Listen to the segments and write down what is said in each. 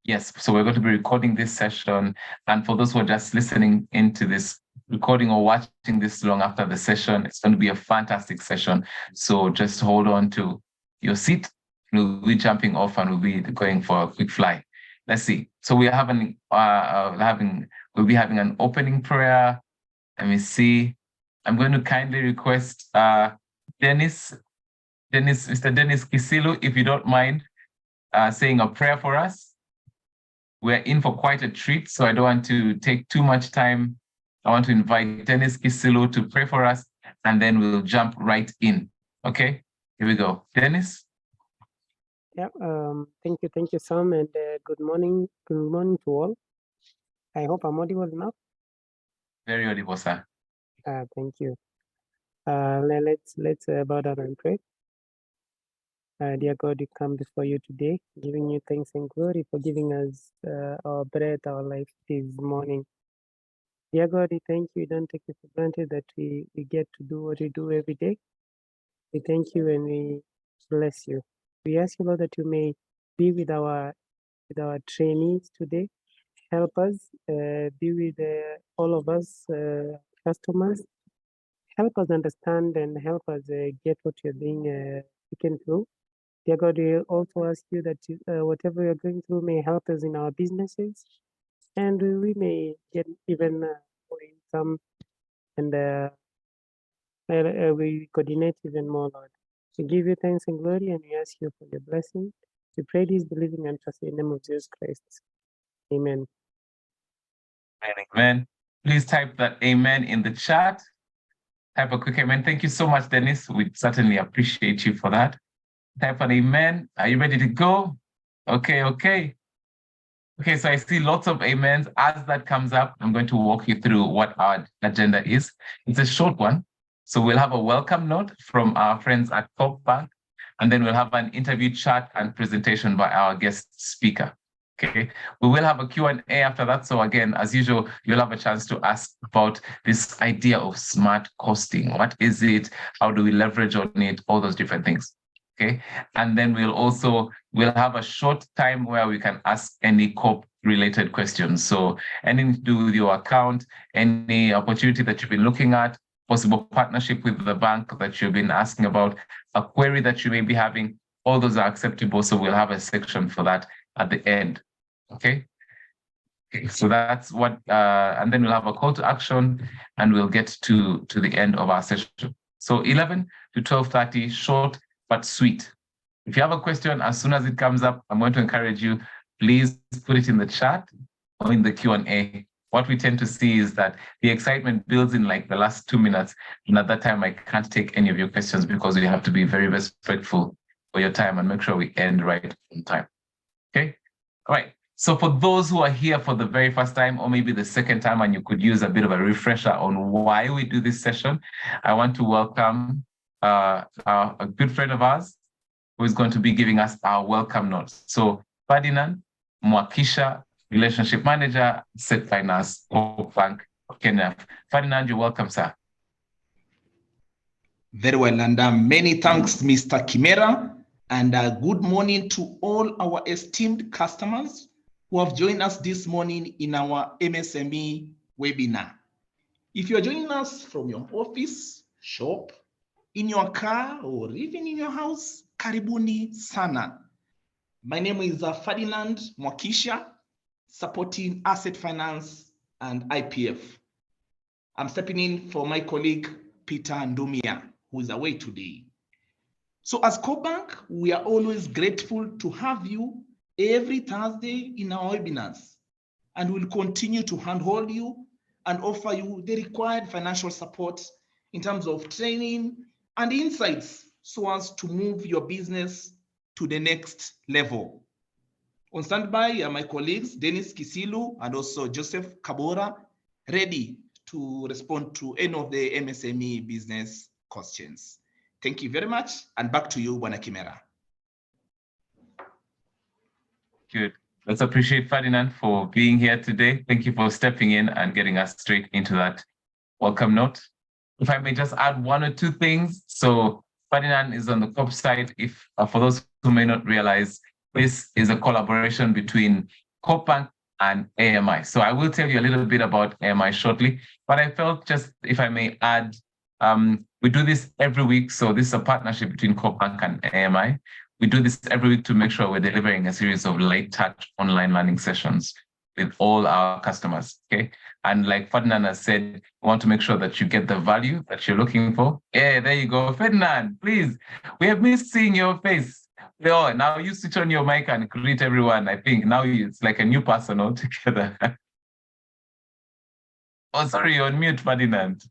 Yes, so we're going to be recording this session. And for those who are just listening into this recording or watching this long after the session, it's going to be a fantastic session. So just hold on to your seat. We'll be jumping off and we'll be going for a quick fly. Let's see. So we'll be having an opening prayer. Let me see. I'm going to kindly request Mr. Dennis Kisilu, if you don't mind saying a prayer for us. We're in for quite a treat, so I don't want to take too much time. I want to invite Dennis Kisilu to pray for us, and then we'll jump right in. Okay, here we go. Dennis? Yeah, thank you, Sam, and good morning to all. I hope I'm audible enough. Very audible, sir. Thank you. Let's bow down and pray. Dear God, we come before you today, giving you thanks and glory for giving us our breath, our life this morning. Dear God, we thank you. We don't take it for granted that we get to do what we do every day. We thank you and we bless you. We ask you, Lord, that you may be with our trainees today. Help us, be with all of us customers. Help us understand and help us get what you're being taken through. Dear God, we also ask you that whatever we are going through may help us in our businesses, and we may get even more income, and we coordinate even more, Lord. We give you thanks and glory, and we ask you for your blessing. We pray this, believing and trust in the name of Jesus Christ. Amen. Amen. Please type that amen in the chat. Type a quick amen. Thank you so much, Dennis. We certainly appreciate you for that. Type an amen. Are you ready to go? Okay. Okay, so I see lots of amens. As that comes up, I'm going to walk you through what our agenda is. It's a short one. So we'll have a welcome note from our friends at CoopBank, and then we'll have an interview chat and presentation by our guest speaker. Okay, we will have a Q&A after that. So again, as usual, you'll have a chance to ask about this idea of smart costing. What is it? How do we leverage on it? All those different things. Okay, and then we'll have a short time where we can ask any COP-related questions. So anything to do with your account, any opportunity that you've been looking at, possible partnership with the bank that you've been asking about, a query that you may be having, all those are acceptable. So we'll have a section for that at the end. Okay, so that's what, and then we'll have a call to action, and we'll get to the end of our session. So 11 to 12:30, short but sweet. If you have a question, as soon as it comes up, I'm going to encourage you, please put it in the chat or in the Q&A. What we tend to see is that the excitement builds in like the last 2 minutes, and at that time, I can't take any of your questions because we have to be very respectful for your time and make sure we end right on time. Okay, all right. So for those who are here for the very first time, or maybe the second time, and you could use a bit of a refresher on why we do this session, I want to welcome a good friend of ours who is going to be giving us our welcome notes. So Ferdinand Mwakisha, Relationship Manager, Asset Finance, CoopBank of Kenya. Ferdinand, you're welcome, sir. Very well, and many thanks, Mr. Kimera, and good morning to all our esteemed customers who have joined us this morning in our MSME webinar. If you're joining us from your office, shop, in your car, or even in your house, karibuni sana. My name is Ferdinand Mwakisha, supporting Asset Finance and IPF. I'm stepping in for my colleague, Peter Ndumia, who is away today. So as CoopBank, we are always grateful to have you every Thursday in our webinars, and we'll continue to handhold you and offer you the required financial support in terms of training and insights so as to move your business to the next level. On standby are my colleagues, Dennis Kisilu and also Joseph Kabora, ready to respond to any of the MSME business questions. Thank you very much, and back to you, Bwana Kimera. Good. Let's appreciate Ferdinand for being here today. Thank you for stepping in and getting us straight into that welcome note. If I may just add one or two things. So Ferdinand is on the COP side. If for those who may not realize, this is a collaboration between Coopbank and AMI. So I will tell you a little bit about AMI shortly, but I felt just, if I may add, we do this every week. So this is a partnership between Coopbank and AMI. We do this every week to make sure we're delivering a series of light touch online learning sessions with all our customers, okay? And like Ferdinand has said, we want to make sure that you get the value that you're looking for. Yeah, there you go. Ferdinand, please, we have missed seeing your face. Oh, now you switch on your mic and greet everyone. I think now it's like a new person altogether. Oh, sorry, you're on mute, Ferdinand.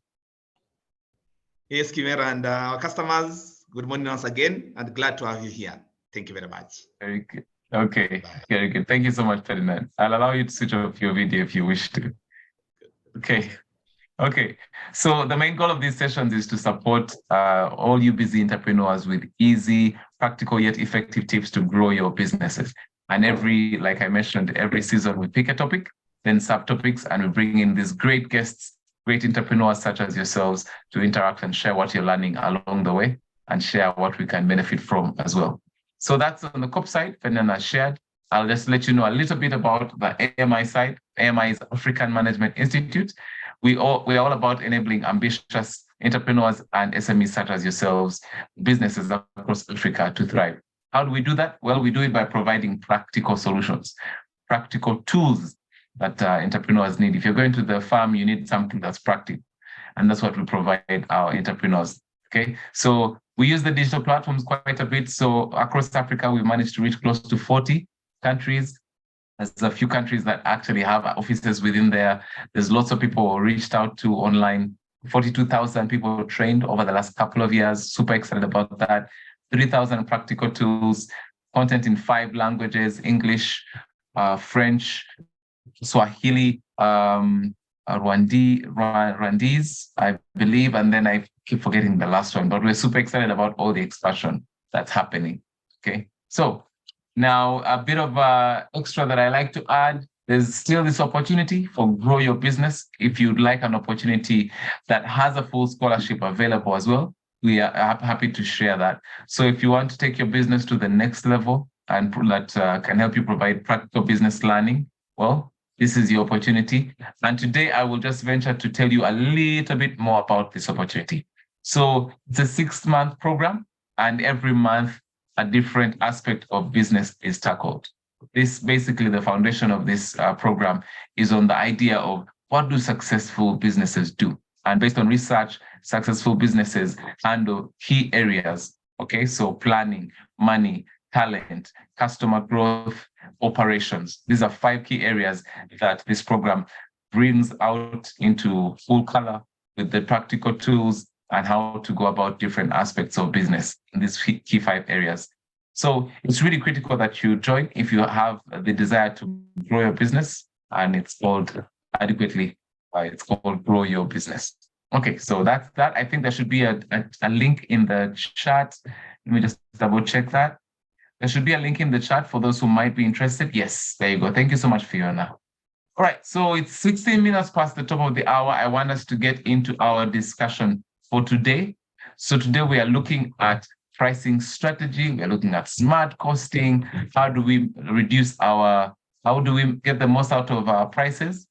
Yes, Kimera and our customers, good morning once again, and glad to have you here. Thank you very much. Very good. Okay, very good. Thank you so much, Ferdinand. I'll allow you to switch off your video if you wish to. Okay. Okay, so the main goal of these sessions is to support all you busy entrepreneurs with easy, practical yet effective tips to grow your businesses. And like I mentioned, every season we pick a topic, then subtopics, and we bring in these great guests, great entrepreneurs such as yourselves to interact and share what you're learning along the way and share what we can benefit from as well. So that's on the COP side, Ferdinand has shared. I'll just let you know a little bit about the AMI side. AMI is African Management Institute. We're all about enabling ambitious entrepreneurs and SMEs such as yourselves, businesses across Africa to thrive. How do we do that? Well, we do it by providing practical solutions, practical tools that entrepreneurs need. If you're going to the farm, you need something that's practical. And that's what we provide our entrepreneurs. Okay, so we use the digital platforms quite a bit. So across Africa, we managed to reach close to 40 countries. There's a few countries that actually have offices within there. There's lots of people reached out to online. 42,000 people trained over the last couple of years. Super excited about that. 3,000 practical tools, content in 5 languages, English, French, Swahili, Rwandese, I believe, and then I keep forgetting the last one, but we're super excited about all the expansion that's happening, okay? So now a bit of extra that I like to add, there's still this opportunity for grow your business. If you'd like an opportunity that has a full scholarship available as well, we are happy to share that. So if you want to take your business to the next level and that can help you provide practical business learning, well, this is your opportunity. And today I will just venture to tell you a little bit more about this opportunity. So it's a 6-month program, and every month a different aspect of business is tackled. This basically, the foundation of this program is on the idea of what do successful businesses do? And based on research, successful businesses handle key areas. Okay, so planning, money, talent, customer growth, operations. These are 5 key areas that this program brings out into full color with the practical tools and how to go about different aspects of business in these key 5 areas. So it's really critical that you join if you have the desire to grow your business, and it's called adequately, it's called Grow Your Business. Okay, so that's that. I think there should be a link in the chat. Let me just double check that. There should be a link in the chat for those who might be interested. Yes, there you go. Thank you so much, Fiona. All right, so it's 16 minutes past the top of the hour. I want us to get into our discussion for today. So today we are looking at pricing strategy. We're looking at smart costing. How do we how do we get the most out of our prices?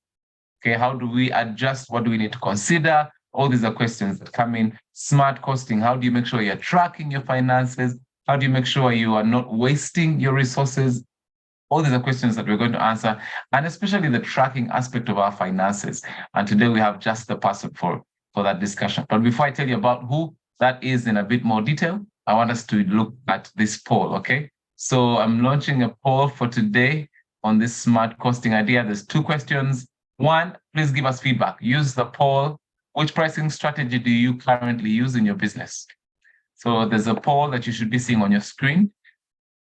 Okay, how do we adjust? What do we need to consider? All these are questions that come in. Smart costing, how do you make sure you're tracking your finances? How do you make sure you are not wasting your resources? All these are questions that we're going to answer, and especially the tracking aspect of our finances. And today we have just the person for that discussion. But before I tell you about who that is in a bit more detail, I want us to look at this poll, okay? So I'm launching a poll for today on this smart costing idea. There's 2 questions. 1, please give us feedback. Use the poll. Which pricing strategy do you currently use in your business? So there's a poll that you should be seeing on your screen.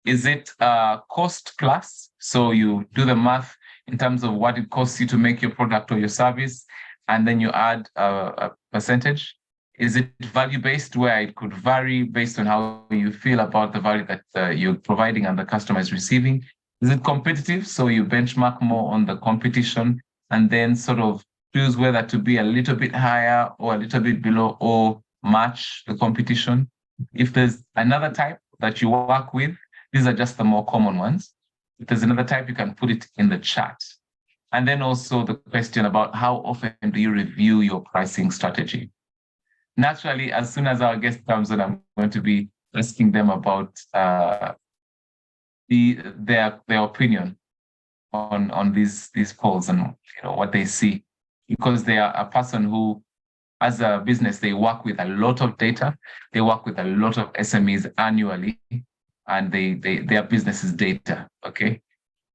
Is it cost plus? So you do the math in terms of what it costs you to make your product or your service, and then you add a percentage. Is it value-based, where it could vary based on how you feel about the value that you're providing and the customer is receiving? Is it competitive? So you benchmark more on the competition and then sort of choose whether to be a little bit higher or a little bit below or match the competition. If there's another type that you work with, these are just the more common ones. If there's another type, you can put it in the chat. And then also the question about how often do you review your pricing strategy? Naturally, as soon as our guest comes on, I'm going to be asking them about their opinion on these polls and what they see, because they are a person who, as a business, they work with a lot of data. They work with a lot of SMEs annually, and their business is data. Okay,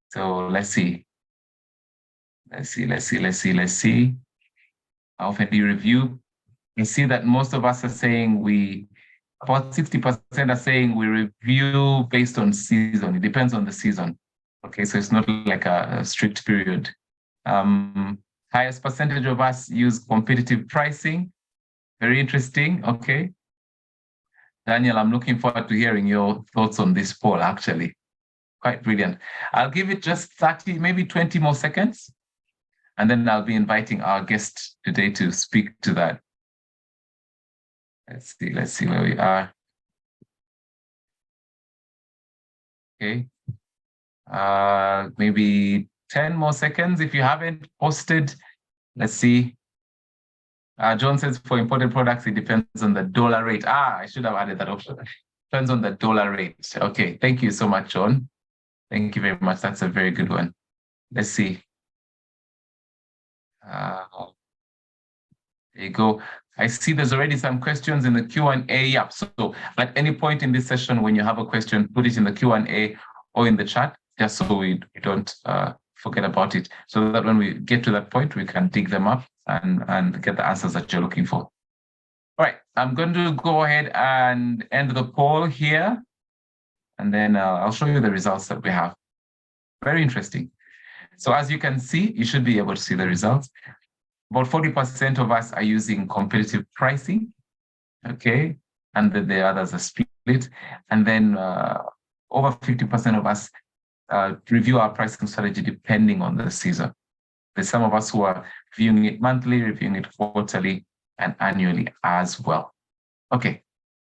so let's see. How often do you review? You see that most of us are saying about 60% are saying we review based on season. It depends on the season. Okay, so it's not like a strict period. Highest percentage of us use competitive pricing. Very interesting. Okay. Daniel, I'm looking forward to hearing your thoughts on this poll, actually. Quite brilliant. I'll give it just 30, maybe 20 more seconds, and then I'll be inviting our guest today to speak to that. Let's see where we are. Okay. Maybe 10 more seconds. If you haven't posted, let's see. John says for imported products, it depends on the dollar rate. I should have added that option. Depends on the dollar rate. Okay, thank you so much, John. Thank you very much. That's a very good one. Let's see. There you go. I see there's already some questions in the Q&A. Yeah, so at any point in this session, when you have a question, put it in the Q&A or in the chat, just so we don't forget about it, so that when we get to that point, we can dig them up and get the answers that you're looking for. All right, I'm going to go ahead and end the poll here, and then I'll show you the results that we have. Very interesting. So as you can see, you should be able to see the results. About 40% of us are using competitive pricing, okay? And the others are split. And then over 50% of us review our pricing strategy depending on the season. There's some of us who are viewing it monthly, reviewing it quarterly, and annually as well. Okay,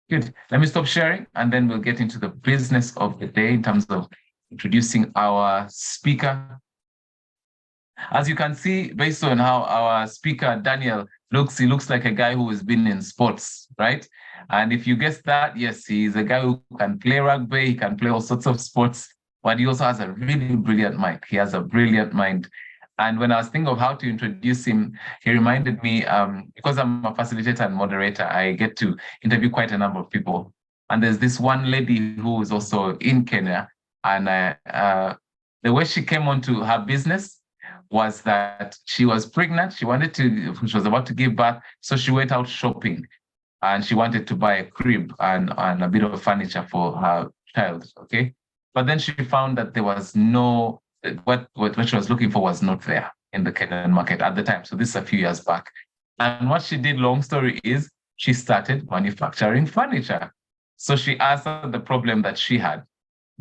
good. Let me stop sharing, and then we'll get into the business of the day in terms of introducing our speaker. As you can see, based on how our speaker, Daniel, looks, he looks like a guy who has been in sports, right? And if you guessed that, yes, he's a guy who can play rugby, he can play all sorts of sports, but he also has a really brilliant mind. He has a brilliant mind. And when I was thinking of how to introduce him, he reminded me, because I'm a facilitator and moderator, I get to interview quite a number of people. And there's this one lady who is also in Kenya, and the way she came onto her business was that she was pregnant. She was about to give birth. So she went out shopping, and she wanted to buy a crib and a bit of furniture for her child, okay? But then she found that there was what she was looking for was not there in the Kenyan market at the time. So this is a few years back. And what she did, long story is, she started manufacturing furniture. So she answered the problem that she had.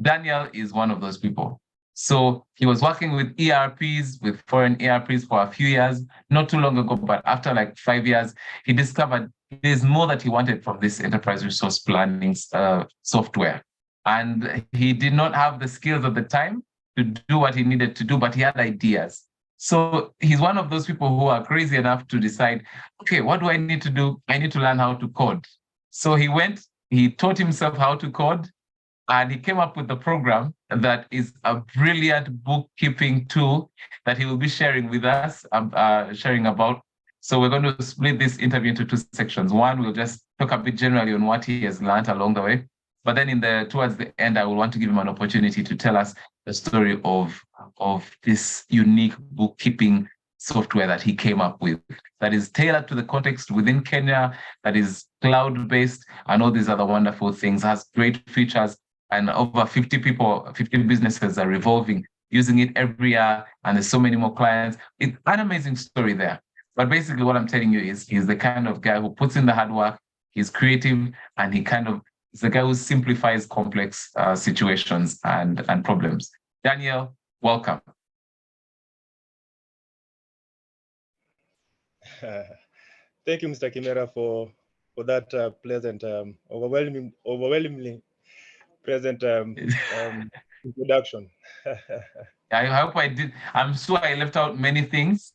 Daniel is one of those people. So he was working with ERPs, with foreign ERPs for a few years, not too long ago, but after like 5 years, he discovered there's more that he wanted from this enterprise resource planning software. And he did not have the skills at the time to do what he needed to do, but he had ideas. So he's one of those people who are crazy enough to decide, okay, what do I need to do? I need to learn how to code. So he taught himself how to code, and he came up with a program that is a brilliant bookkeeping tool that he will be sharing with us, sharing about. So we're going to split this interview into 2 sections. One, we'll just talk a bit generally on what he has learned along the way. But then towards the end, I will want to give him an opportunity to tell us the story of this unique bookkeeping software that he came up with, that is tailored to the context within Kenya, that is cloud-based, and all these other wonderful things, has great features, and over 50 businesses are revolving, using it every year, and there's so many more clients. It's an amazing story there. But basically what I'm telling you is he's the kind of guy who puts in the hard work, he's creative, and he's the guy who simplifies complex situations and problems. Daniel, welcome. Thank you, Mr. Kimera, for that pleasant, overwhelmingly pleasant introduction. I hope I did. I'm sure I left out many things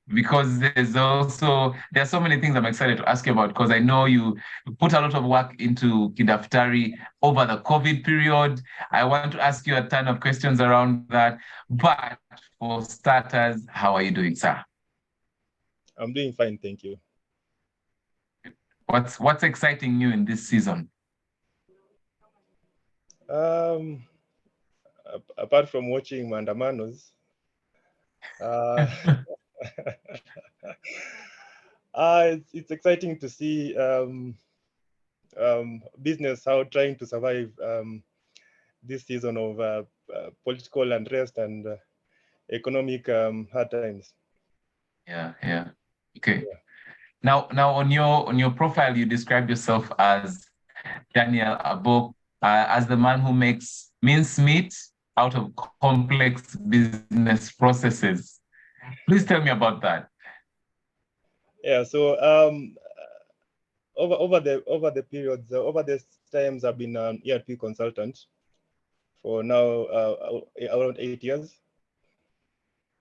because there are so many things I'm excited to ask you about because I know you put a lot of work into Kidaftari over the COVID period. I want to ask you a ton of questions around that. But for starters, how are you doing, sir? I'm doing fine, thank you. What's exciting you in this season? Apart from watching Mandamanos, it's exciting to see business how trying to survive this season of political unrest and economic hard times. Yeah. Okay. Yeah. Now on your profile, you describe yourself as Daniel Abok, as the man who makes mincemeat out of complex business processes. Please tell me about that. Yeah, so over the periods, over these times, I've been an ERP consultant for now around 8 years.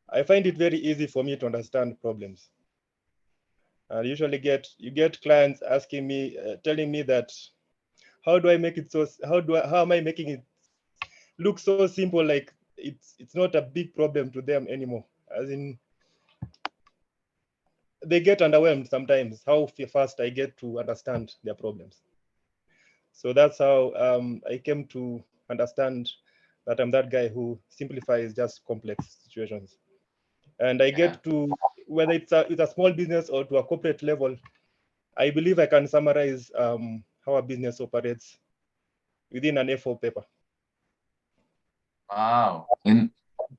I find it very easy for me to understand problems. I usually get clients asking me, telling me that, how do I make it so? How am I making it look so simple? Like it's not a big problem to them anymore. As in, they get underwhelmed sometimes how fast I get to understand their problems. So that's how I came to understand that I'm that guy who simplifies just complex situations. And I get to, whether it's a small business or to a corporate level, I believe I can summarize how a business operates within an A4 paper. Wow. In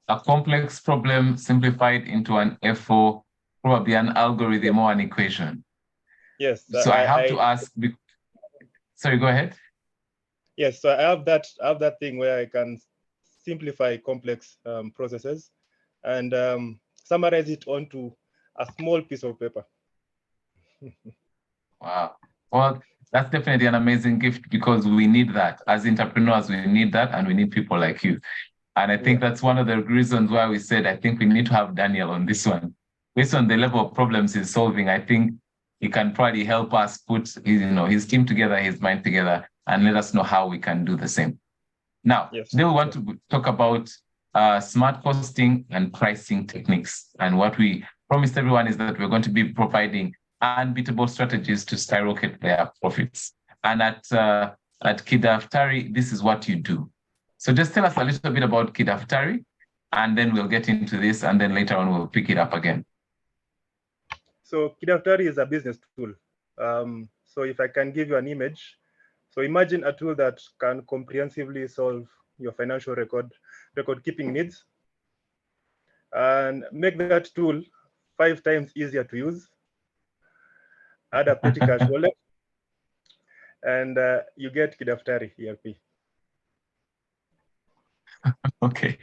a complex problem simplified into an A4, probably an algorithm or an equation. Yes. So I have to ask, sorry, go ahead. Yes, so I have that thing where I can simplify complex processes and summarize it onto a small piece of paper. Wow. Well, that's definitely an amazing gift because we need that. As entrepreneurs, we need that and we need people like you. And I think that's one of the reasons why we said, I think we need to have Daniel on this one. Based on the level of problems he's solving, I think he can probably help us put his team together, his mind together, and let us know how we can do the same. Now, today we want to talk about smart costing and pricing techniques. And what we promised everyone is that we're going to be providing unbeatable strategies to skyrocket their profits. And at Kidaftari, this is what you do. So just tell us a little bit about Kidaftari, and then we'll get into this, and then later on we'll pick it up again. So Kidaftari is a business tool. So if I can give you an image, so imagine a tool that can comprehensively solve your financial record keeping needs and make that tool 5 times easier to use. Add a petty cash wallet, and you get Kidaftari ERP. Okay.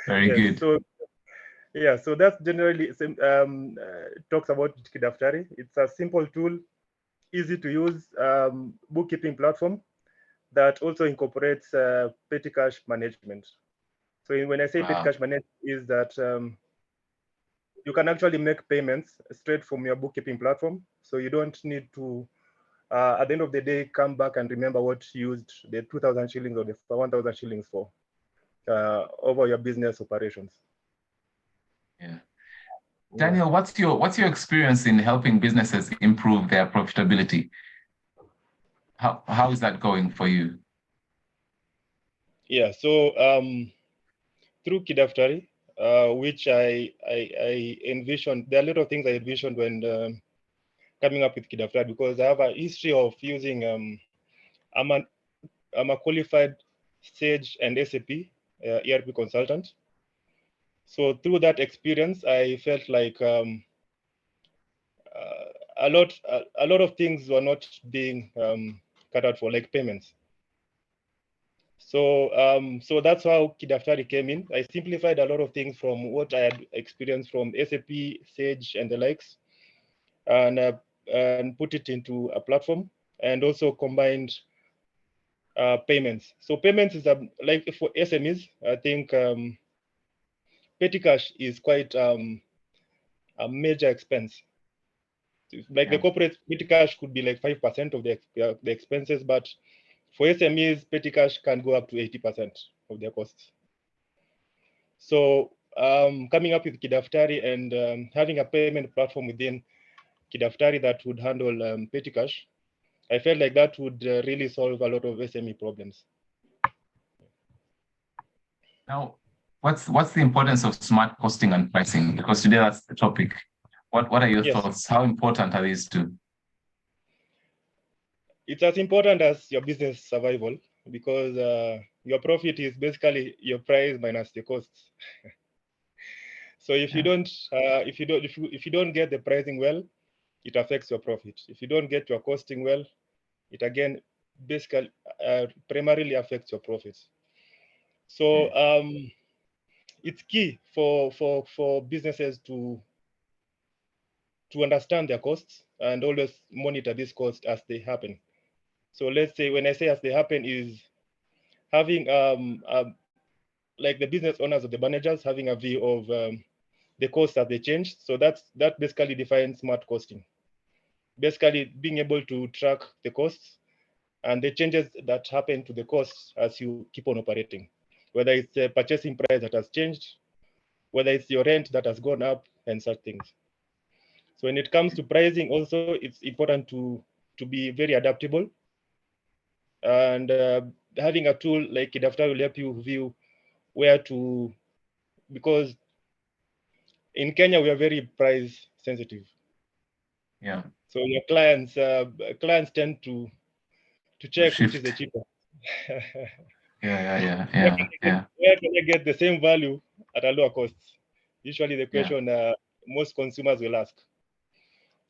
Very good. So that's generally talks about Kidaftari. It's a simple tool, easy to use bookkeeping platform that also incorporates petty cash management. So when I say petty cash management, is that you can actually make payments straight from your bookkeeping platform. So you don't need to, at the end of the day, come back and remember what you used the 2,000 shillings or the 1,000 shillings for over your business operations. Yeah. Daniel, what's your experience in helping businesses improve their profitability? How is that going for you? Yeah, so through Kidaftari, which I envisioned, there are a lot of things I envisioned when coming up with Kidaftari, because I have a history of using, I'm a qualified Sage and SAP ERP consultant. So through that experience, I felt like a lot of things were not being cut out for, like payments. So so that's how Kidaftari came in. I simplified a lot of things from what I had experienced from SAP, Sage, and the likes, and put it into a platform, and also combined payments. So payments is like for SMEs, I think petty cash is quite a major expense. Like the corporate petty cash could be like 5% of the expenses, but for SMEs, petty cash can go up to 80% of their costs. So coming up with Kidaftari and having a payment platform within Kidaftari that would handle petty cash, I felt like that would really solve a lot of SME problems. Now, what's the importance of smart costing and pricing? Because today that's the topic. What are your thoughts? How important are these two? It's as important as your business survival, because your profit is basically your price minus the costs. So if you don't get the pricing well, it affects your profit. If you don't get your costing well, it again basically primarily affects your profits. So it's key for businesses to understand their costs and always monitor these costs as they happen. So let's say, when I say as they happen, is having like the business owners or the managers having a view of the costs as they change. So that basically defines smart costing. Basically being able to track the costs and the changes that happen to the costs as you keep on operating, whether it's a purchasing price that has changed, whether it's your rent that has gone up, and such things. So when it comes to pricing also, it's important to be very adaptable, and having a tool like Kidaftari will help you view where to, because in Kenya we are very price sensitive. Yeah. So your clients tend to check which is the cheaper. Yeah. Where can I get the same value at a lower cost? Usually the question most consumers will ask.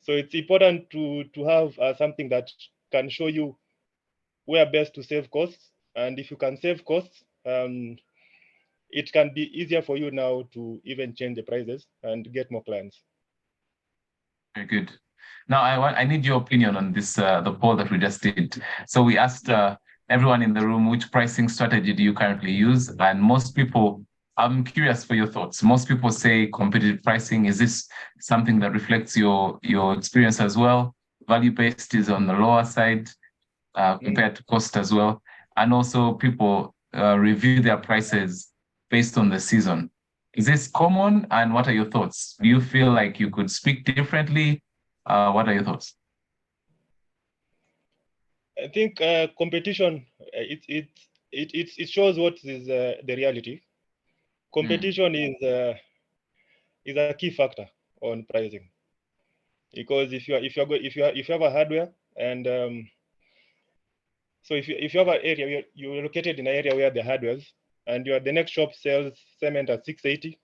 So it's important to have something that can show you where best to save costs, and if you can save costs, it can be easier for you now to even change the prices and get more clients. Very good. Now I need your opinion on this, the poll that we just did. So we asked everyone in the room, which pricing strategy do you currently use? And most people, I'm curious for your thoughts. Most people say competitive pricing. Is this something that reflects your experience as well? Value-based is on the lower side compared to cost as well. And also people review their prices based on the season. Is this common? And what are your thoughts? Do you feel like you could speak differently? What are your thoughts? I think competition, it shows what is the reality. Competition is a key factor on pricing, because if you have a hardware, and so if you have an area, you're located in an area where the hardwares, and the next shop sells cement at 680,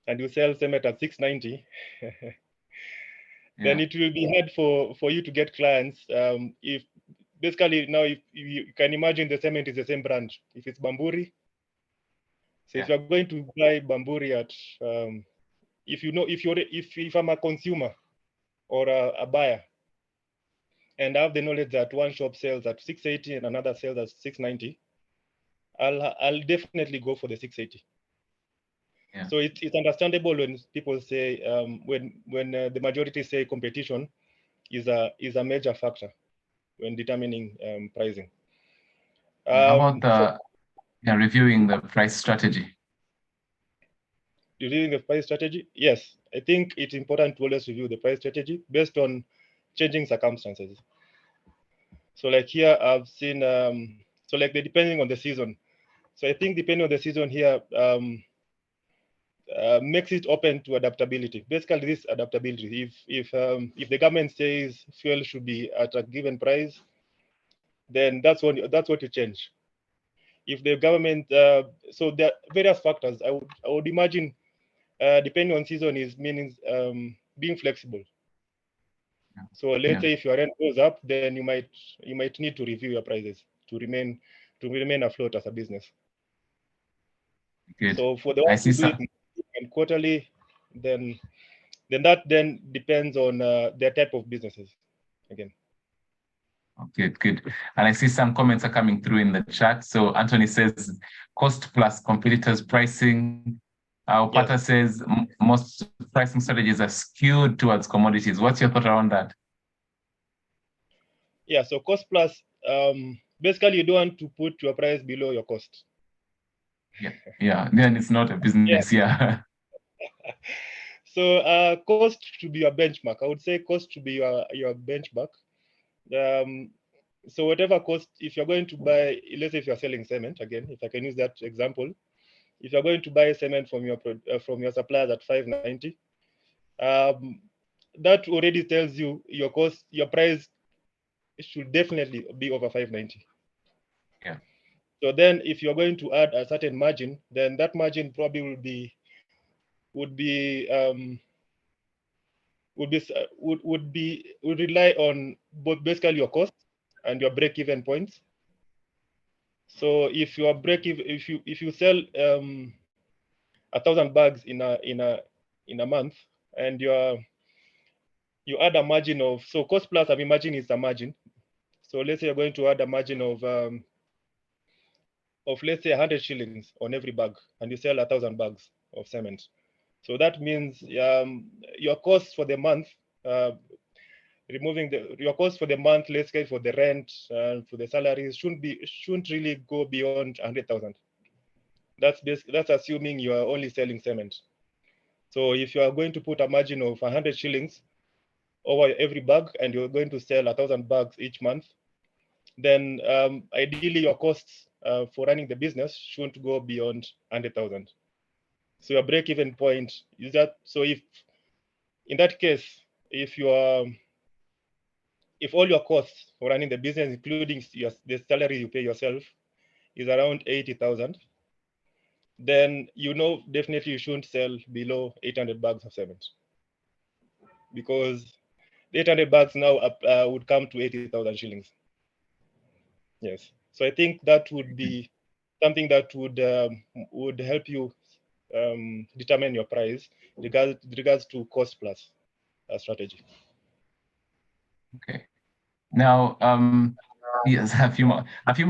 and you sell cement at 690, then it will be hard for you to get clients. If basically now, if you can imagine the cement is the same brand, if it's Bamburi. So if you're going to buy Bamburi at, if I'm a consumer or a buyer, and I have the knowledge that one shop sells at 680 and another sells at 690, I'll definitely go for the 680. Yeah. So it's understandable when people say, when the majority say competition is a major factor when determining pricing. How about reviewing the price strategy? Reviewing the price strategy? Yes, I think it's important to always review the price strategy based on changing circumstances. So like here, I've seen, so like depending on the season. So I think depending on the season here, makes it open to adaptability. Basically, this adaptability. If the government says fuel should be at a given price, then that's what you change. If the government, so there are various factors. I would imagine, depending on season, is meaning being flexible. So let's say if your rent goes up, then you might need to review your prices to remain afloat as a business. Good. So for the ones who do it quarterly, then that depends on their type of businesses again. Good, good. And I see some comments are coming through in the chat. So Anthony says cost plus competitors pricing. Opata says most pricing strategies are skewed towards commodities. What's your thought around that? Yeah, so cost plus, basically you don't want to put your price below your cost. Yeah, then it's not a business, yeah. So cost should be your benchmark. I would say cost should be your benchmark. So whatever cost, if you're going to buy, let's say if you're selling cement, again, if I can use that example, if you're going to buy cement from your suppliers at 590, that already tells you your cost, your price should definitely be over 590. Yeah. So then if you're going to add a certain margin, then that margin probably would rely on both basically your cost and your break-even points. So if your break-even, if you sell 1,000 bags in a month, and you add a margin of, so cost plus, I mean, margin is a margin. So let's say you're going to add a margin of let's say 100 shillings on every bag, and you sell 1,000 bags of cement. So that means your cost for the month, removing your cost for the month, let's say for the rent and for the salaries, shouldn't really go beyond 100,000. That's assuming you are only selling cement. So if you are going to put a margin of 100 shillings over every bag, and you're going to sell 1,000 bags each month, then ideally your costs for running the business shouldn't go beyond 100,000. So your break-even point is that. So if in that case, if all your costs for running the business, including the salary you pay yourself, is around 80,000, then definitely you shouldn't sell below 800 bags of cement, because 800 bags now would come to 80,000 shillings. Yes, so I think that would be something that would help you determine your price regards to cost plus strategy. Okay. Now, yes, a few more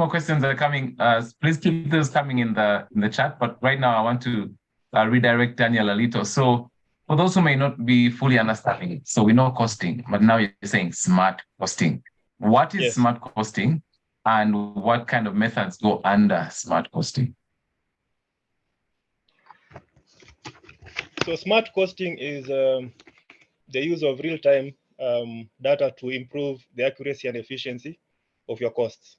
questions are coming. Please keep those coming in the chat. But right now, I want to redirect Daniel a little. So, for those who may not be fully understanding, so we know costing, but now you're saying smart costing. What is smart costing, and what kind of methods go under smart costing? So, smart costing is the use of real-time data to improve the accuracy and efficiency of your costs.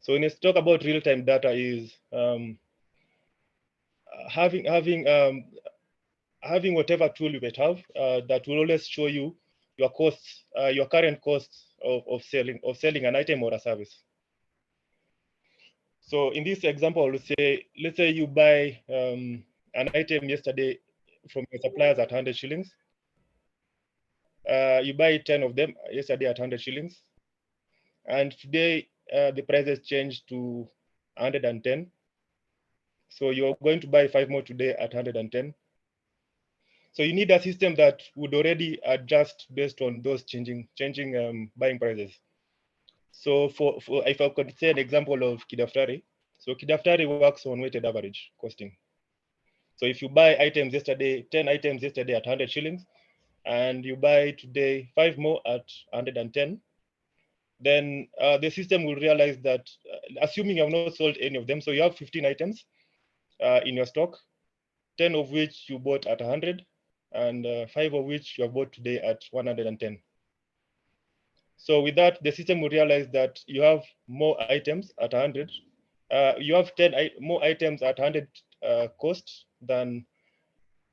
So when you talk about real-time data, is having whatever tool you might have that will always show you your costs, your current costs of selling an item or a service. So in this example, let's say you buy an item yesterday from your suppliers at 100 shillings. You buy 10 of them yesterday at 100 shillings. And today, the prices changed to 110. So you're going to buy 5 more today at 110. So you need a system that would already adjust based on those changing buying prices. So for if I could say an example of Kidaftari, so Kidaftari works on weighted average costing. So if you buy 10 items yesterday at 100 shillings, and you buy today 5 more at 110, then the system will realize that, assuming you have not sold any of them, so you have 15 items in your stock, 10 of which you bought at 100, and 5 of which you have bought today at 110. So with that, the system will realize that you have more items at 100. You have 10 more items at 100 cost than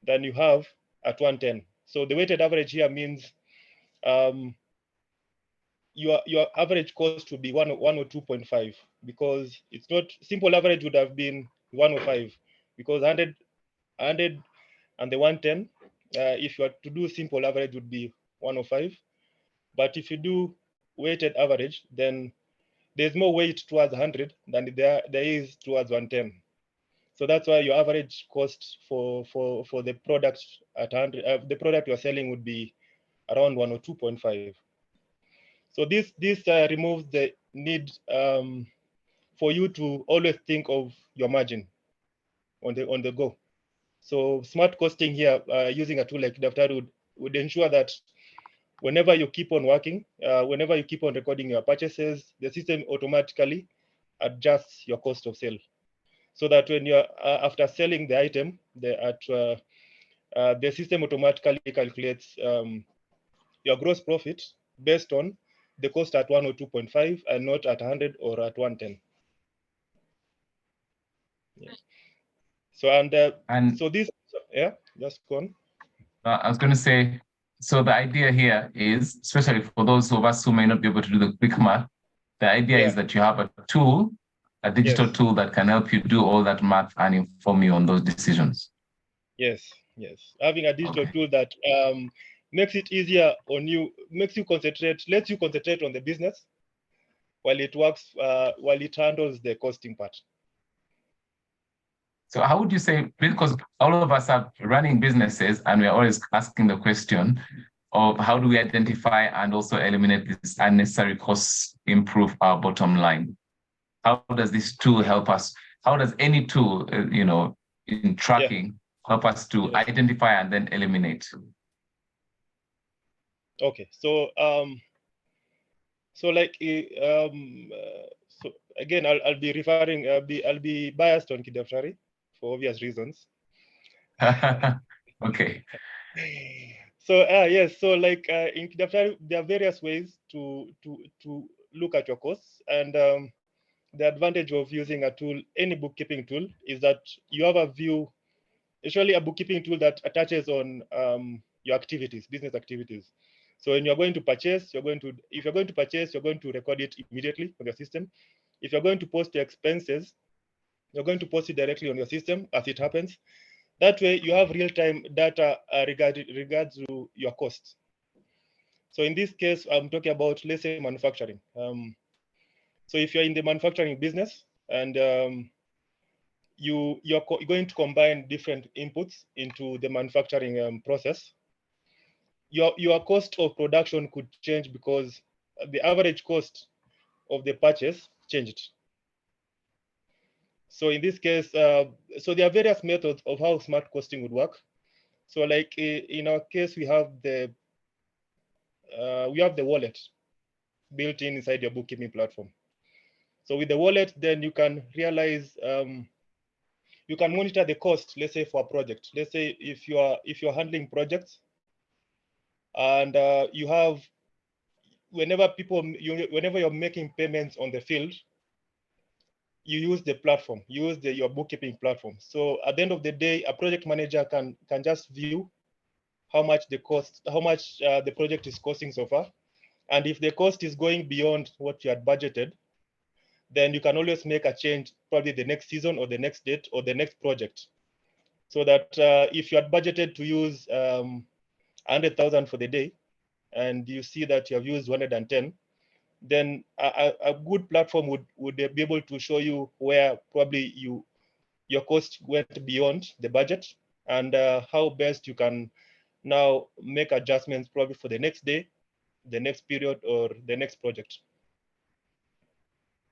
you have at 110. So the weighted average here means your average cost would be 102.5, because it's not simple. Average would have been 105, because 100 and the 110, if you are to do simple average, would be 105. But if you do weighted average, then there's more weight towards 100 than there is towards 110. So that's why your average cost for the product at 100, the product you're selling would be around 102.5. So this removes the need for you to always think of your margin on the go. So smart costing here, using a tool like Daftari would ensure that whenever you keep on working, whenever you keep on recording your purchases, the system automatically adjusts your cost of sale, so that when you're after selling the item, the system automatically calculates your gross profit based on the cost at 102.5 and not at 100 or at 110. Yeah. So so this, yeah, just go on. I was going to say, so the idea here is, especially for those of us who may not be able to do the quick math, the idea is that you have a tool, a digital tool that can help you do all that math and inform you on those decisions. Yes, yes. Having a digital tool that makes it easier on you, makes you concentrate, lets you concentrate on the business while it works, while it handles the costing part. So how would you say, because all of us are running businesses and we're always asking the question of how do we identify and also eliminate these unnecessary costs, improve our bottom line? How does this tool help us? How does any tool, in tracking, help us to identify and then eliminate? Okay, so so again, I'll be referring, I'll be biased on Kidaftari for obvious reasons. Okay. So yes, so like in Kidaftari, there are various ways to look at your costs, and the advantage of using a tool, any bookkeeping tool, is that you have a view, usually a bookkeeping tool that attaches on your activities, business activities. So when you're going to purchase, if you're going to purchase, you're going to record it immediately on your system. If you're going to post your expenses, you're going to post it directly on your system as it happens. That way you have real-time data regards to your costs. So in this case, I'm talking about, let's say, manufacturing. So if you're in the manufacturing business and you're going to combine different inputs into the manufacturing process, your cost of production could change because the average cost of the purchase changed. So in this case, so there are various methods of how smart costing would work. So like in our case, we have the wallet built in inside your bookkeeping platform. So with the wallet, then you can realize, you can monitor the cost, let's say for a project. Let's say if you're handling projects and you have, whenever you're making payments on the field, you use the platform, use your bookkeeping platform. So at the end of the day, a project manager can just view how much the project is costing so far. And if the cost is going beyond what you had budgeted, then you can always make a change, probably the next season or the next date or the next project. So that if you had budgeted to use 100,000 for the day, and you see that you have used 110, then a good platform would be able to show you where probably your cost went beyond the budget, and how best you can now make adjustments probably for the next day, the next period, or the next project.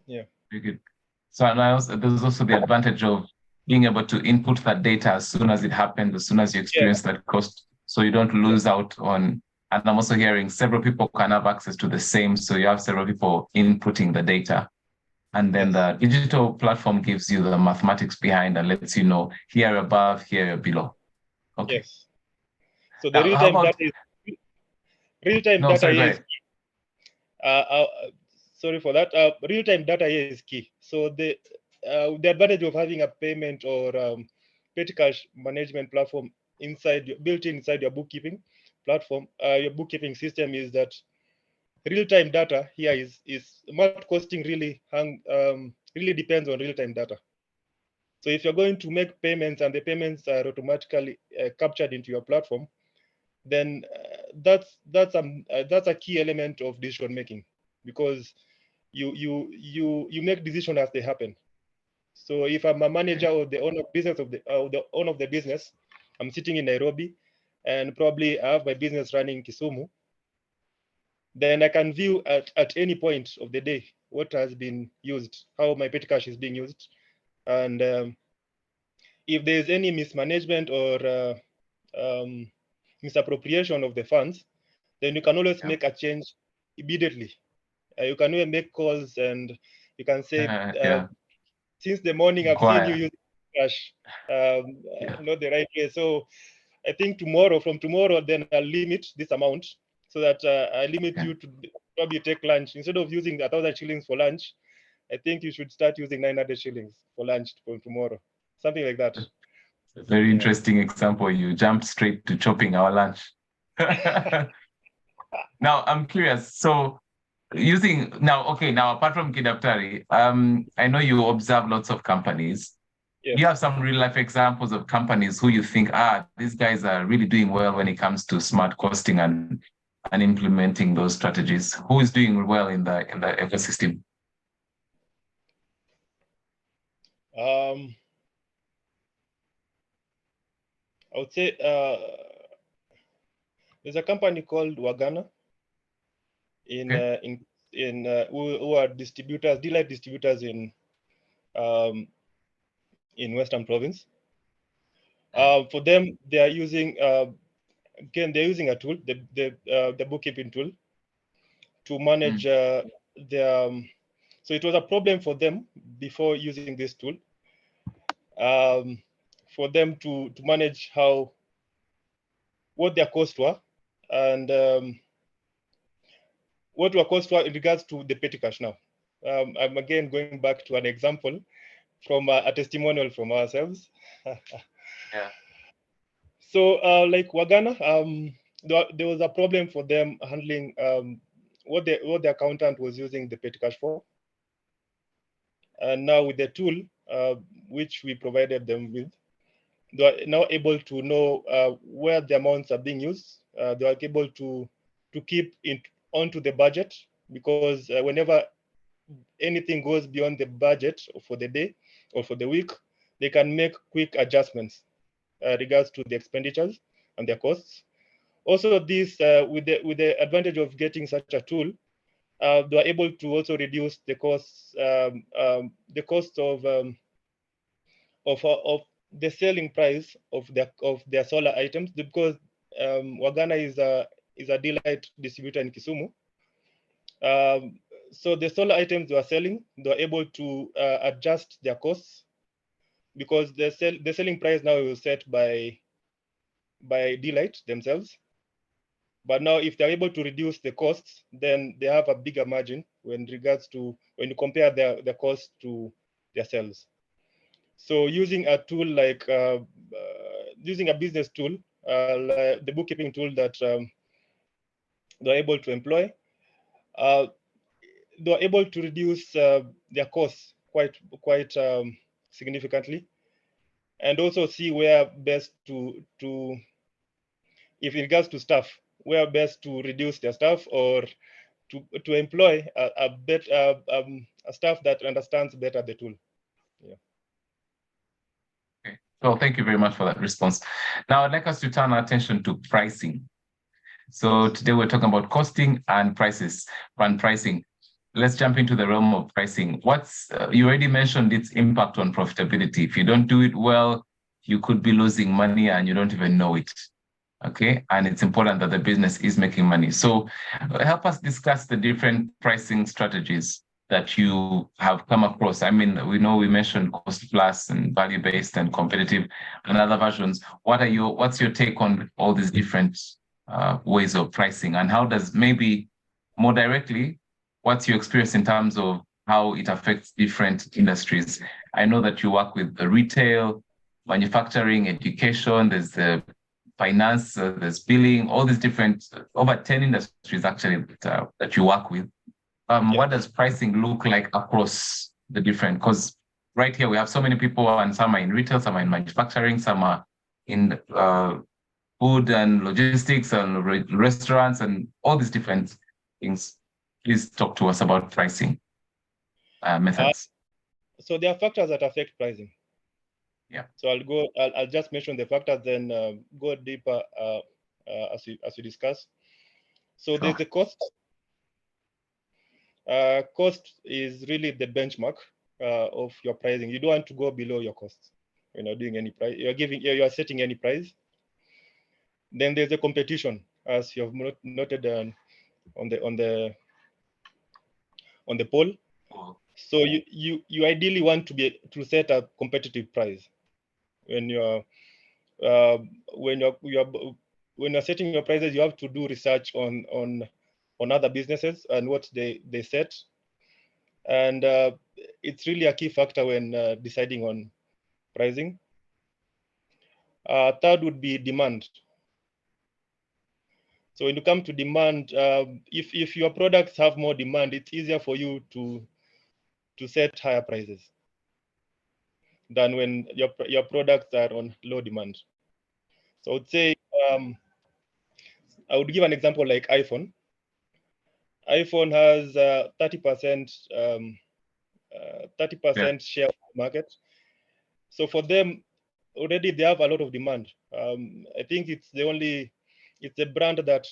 Yeah. Very good. So there's also the advantage of being able to input that data as soon as it happens, as soon as you experience that cost, so you don't lose out on. And I'm also hearing several people can have access to the same, so you have several people inputting the data. And then the digital platform gives you the mathematics behind and lets you know here above, here below. Okay. Yes. So the real-time data is sorry for that. Real-time data here is key. So the advantage of having a payment or petty cash management platform built inside your bookkeeping platform, your bookkeeping system, is that real-time data here is smart costing really depends on real-time data. So if you're going to make payments and the payments are automatically captured into your platform, then that's a key element of decision making, because you make decisions as they happen. So if I'm a manager or the owner of business the owner of the business, I'm sitting in Nairobi, and probably I have my business running in Kisumu. then I can view at any point of the day what has been used, how my petty cash is being used, and if there is any mismanagement or misappropriation of the funds, then you can always make a change immediately. You can even make calls and you can say, since the morning I've seen you use cash, not the right way. So I think from tomorrow, then I'll limit this amount so that I limit you to probably take lunch. Instead of using 1,000 shillings for lunch, I think you should start using 900 shillings for lunch from tomorrow. Something like that. Very interesting example. You jumped straight to chopping our lunch. Now, I'm curious. So now apart from Kidaftari, I know you observe lots of companies. Yes. You have some real life examples of companies who you think, these guys are really doing well when it comes to smart costing and implementing those strategies. Who is doing well in the ecosystem? I would say there's a company called Wagana who are distributors, D-Lite distributors in Western Province. For them, they are using they're using a tool, the bookkeeping tool, to manage their. So it was a problem for them before using this tool, for them to manage what their costs were and what were costs were in regards to the petty cash. Now, I'm again going back to an example from a testimonial from ourselves. So, like Wagana, there was a problem for them handling what the accountant was using the petty cash for. And now with the tool, which we provided them with, they are now able to know where the amounts are being used. They are able to keep it onto the budget, because whenever anything goes beyond the budget for the day or for the week, they can make quick adjustments regards to the expenditures and their costs. Also, this with the advantage of getting such a tool, they are able to also reduce the costs, the cost of the selling price of their solar items, because Wagana is a D-Lite distributor in Kisumu. So the solar items they are selling, they are able to adjust their costs, because the selling price now is set by D-Lite themselves. But now, if they're able to reduce the costs, then they have a bigger margin when you compare their cost to their sales. So using a tool like using a business tool, like the bookkeeping tool that they're able to employ, they're able to reduce their costs quite significantly, and also see where best to if in regards to staff, where best to reduce their staff or to employ a staff that understands better the tool. Yeah. Okay. Well, thank you very much for that response. Now, I'd like us to turn our attention to pricing. So today we're talking about costing and pricing. Let's jump into the realm of pricing. You already mentioned its impact on profitability. If you don't do it well, you could be losing money and you don't even know it. Okay, and it's important that the business is making money. So help us discuss the different pricing strategies that you have come across. I mean, we mentioned cost plus and value-based and competitive and other versions. What's your take on all these different ways of pricing, and how does, maybe more directly, what's your experience in terms of how it affects different industries? I know that you work with the retail, manufacturing, education, there's the finance, there's billing, all these different, over 10 industries actually that you work with. What does pricing look like across the different, because right here we have so many people, and some are in retail, some are in manufacturing, some are in food and logistics and restaurants and all these different things. Please talk to us about pricing methods. So there are factors that affect pricing. Yeah. So I'll just mention the factors, then go deeper as we discuss. So There's the cost. Cost is really the benchmark of your pricing. You don't want to go below your costs when you're doing any price. You are setting any price. Then there's a competition, as you have noted on the poll. So you ideally want to set a competitive price when you're setting your prices. You have to do research on other businesses and what they set, and it's really a key factor when deciding on pricing. Third would be demand. So when you come to demand, if your products have more demand, it's easier for you to set higher prices than when your products are on low demand. So I would say, I would give an example like iPhone. iPhone has 30% share of the market. So for them, already they have a lot of demand. I think it's a brand that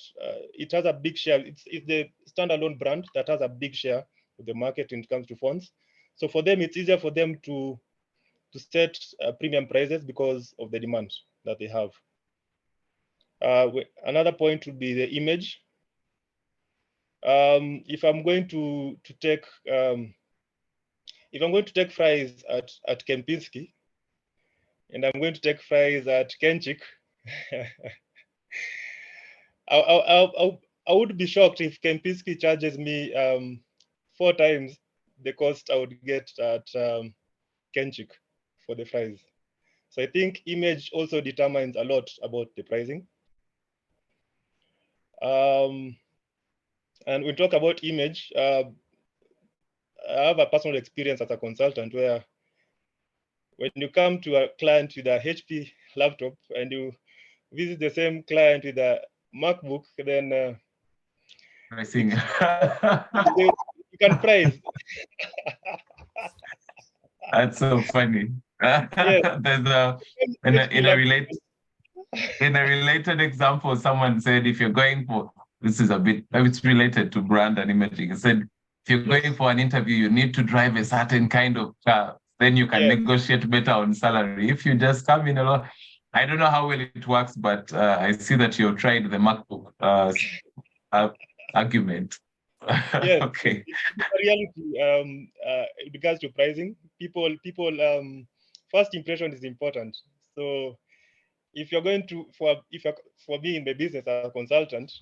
it has a big share. It's the standalone brand that has a big share of the market when it comes to phones. So for them, it's easier for them to set premium prices because of the demand that they have. Another point would be the image. If I'm going to take fries at Kempinski, and I'm going to take fries at Kenchik, I would be shocked if Kempinski charges me 4 times the cost I would get at Kenchik for the fries. So I think image also determines a lot about the pricing. And when we talk about image, I have a personal experience as a consultant where when you come to a client with a HP laptop and you visit the same client with a MacBook, then Pricing. you can price. That's so funny. Yes. There's in a related example, someone said if you're going for, this is it's related to brand and imaging. It said if you're going for an interview, you need to drive a certain kind of car. Then you can negotiate better on salary. If you just come in alone, I don't know how well it works, but I see that you've tried the MacBook argument. Yes. Okay. In reality, in regards to pricing, people first impression is important. So if you're going to for me in the business as a consultant,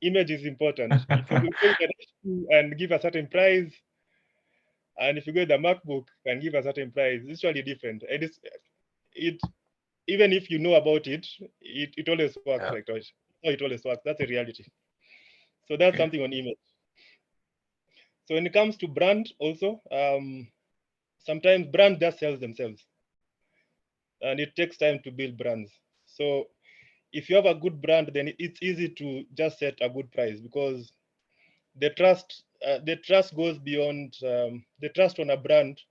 image is important. If you go and give a certain price, and if you go to the MacBook and give a certain price, it's usually different. It even if you know about it, it always works like that. No, it always works. That's a reality. So that's something on image. So when it comes to brand also, sometimes brand just sells themselves. And it takes time to build brands. So if you have a good brand, then it's easy to just set a good price because the trust goes beyond, the trust on a brand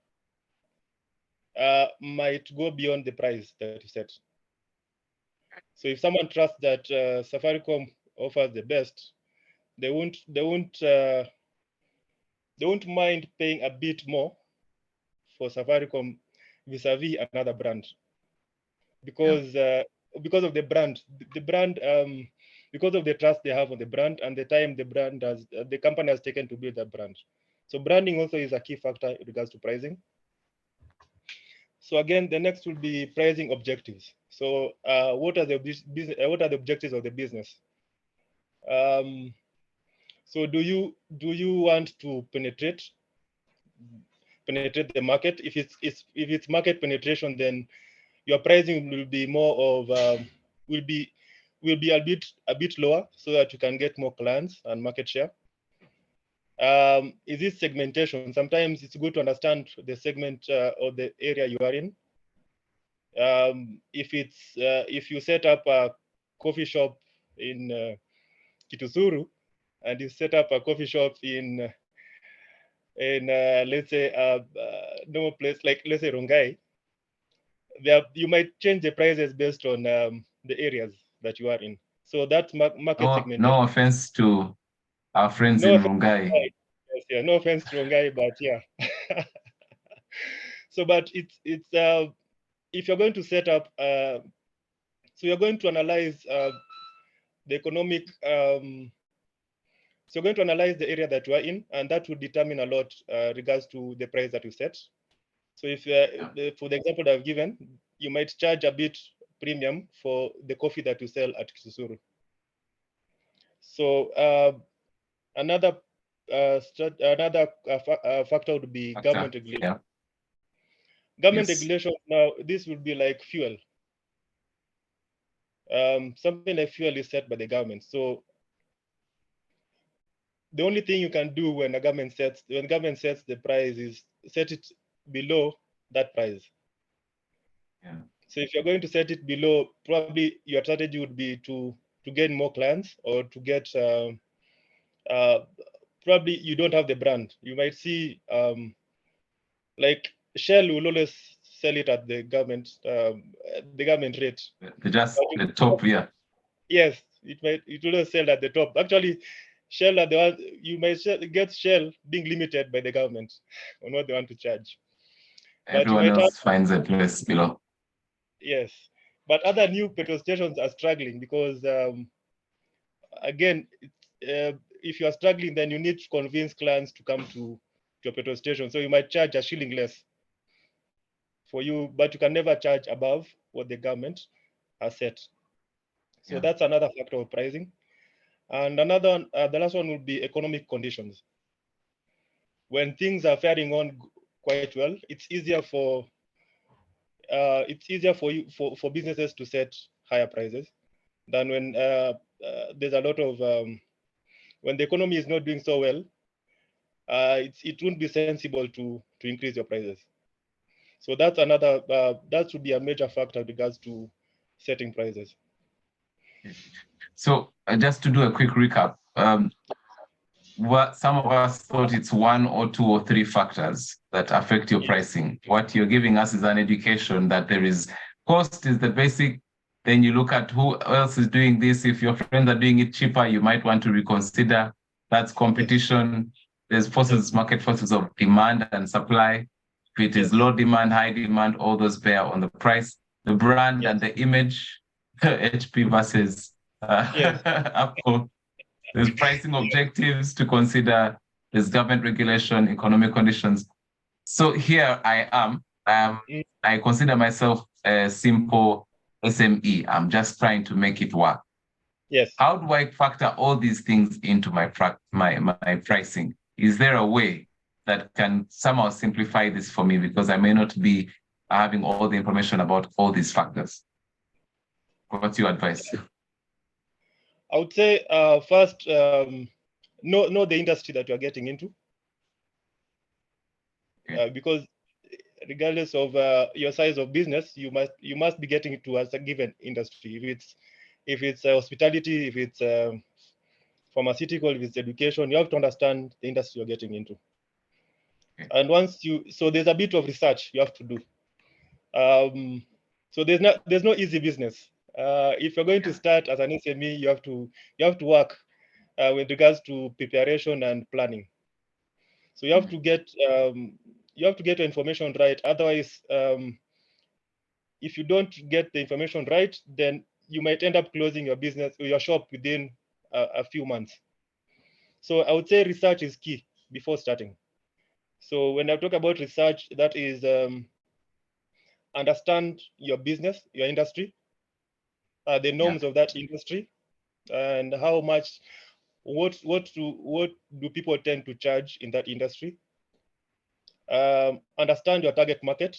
might go beyond the price that you set. So if someone trusts that Safaricom offers the best, they won't mind paying a bit more for Safaricom vis-a-vis another brand because of the brand, because of the trust they have on the brand and the time the company has taken to build that brand. So branding also is a key factor in regards to pricing. So again, the next will be pricing objectives. So what are the objectives of the business? So do you want to penetrate the market? If it's market penetration, then your pricing will be more of will be a bit lower so that you can get more clients and market share. Is this segmentation? Sometimes it's good to understand the segment or the area you are in. If you set up a coffee shop in Kitusuru and you set up a coffee shop in let's say a normal place like, let's say, Rongai, you might change the prices based on the areas that you are in. So that's market segmentation. No offense to our friends in Rongai. Yes. Yeah, no offense to Rongai, but yeah. So, but it's if you're going to set up, so you're going to analyze the economic. So you're going to analyze the area that you are in, and that will determine a lot regards to the price that you set. So if for the example that I've given, you might charge a bit premium for the coffee that you sell at Kisusuru. So another factor would be government regulation. Yeah. Government Yes. regulation, now this would be like fuel. Something like fuel is set by the government. So the only thing you can do when the government sets the price is set it below that price. Yeah. So if you're going to set it below, probably your strategy would be to gain more clients or to get probably you don't have the brand. You might see like Shell will always sell it at the government rate. Just the top, yeah. Yes, it will sell at the top. Actually, Shell are the ones you might get Shell being limited by the government on what they want to charge. Everyone else finds a place below. Yes, but other new petrol stations are struggling because again, if you are struggling, then you need to convince clients to come to your petrol station. So you might charge a shilling less for you, but you can never charge above what the government has set. So Yeah. that's another factor of pricing. And another one, the last one would be economic conditions. When things are faring on quite well, it's easier for for businesses to set higher prices than when there's a lot of when the economy is not doing so well. It wouldn't be sensible to increase your prices. So that's another that should be a major factor with regards to setting prices. So just to do a quick recap, what some of us thought it's 1 or 2 or 3 factors that affect your pricing. What you're giving us is an education that there is cost is the basic. Then you look at who else is doing this. If your friends are doing it cheaper, you might want to reconsider. That's competition. There's forces, market forces of demand and supply. If it is low demand, high demand, all those bear on the price. The brand and the image, HP versus Apple. There's pricing objectives to consider. There's government regulation, economic conditions. So here I am. I consider myself a simple SME. I'm just trying to make it work. Yes. How do I factor all these things into my pricing? Is there a way that can somehow simplify this for me? Because I may not be having all the information about all these factors. What's your advice? I would say first, know the industry that you're getting into, because regardless of your size of business, you must be getting into as a given industry. If it's hospitality, if it's pharmaceutical, if it's education, you have to understand the industry you're getting into. And so there's a bit of research you have to do. So there's no easy business. If you're going to start as an SME, you have to work with regards to preparation and planning. So you have to get your information right. Otherwise, if you don't get the information right, then you might end up closing your business or your shop within a few months. So I would say research is key before starting. So when I talk about research, that is understand your business, your industry, the norms of that industry, and how much, what do people tend to charge in that industry. Understand your target market,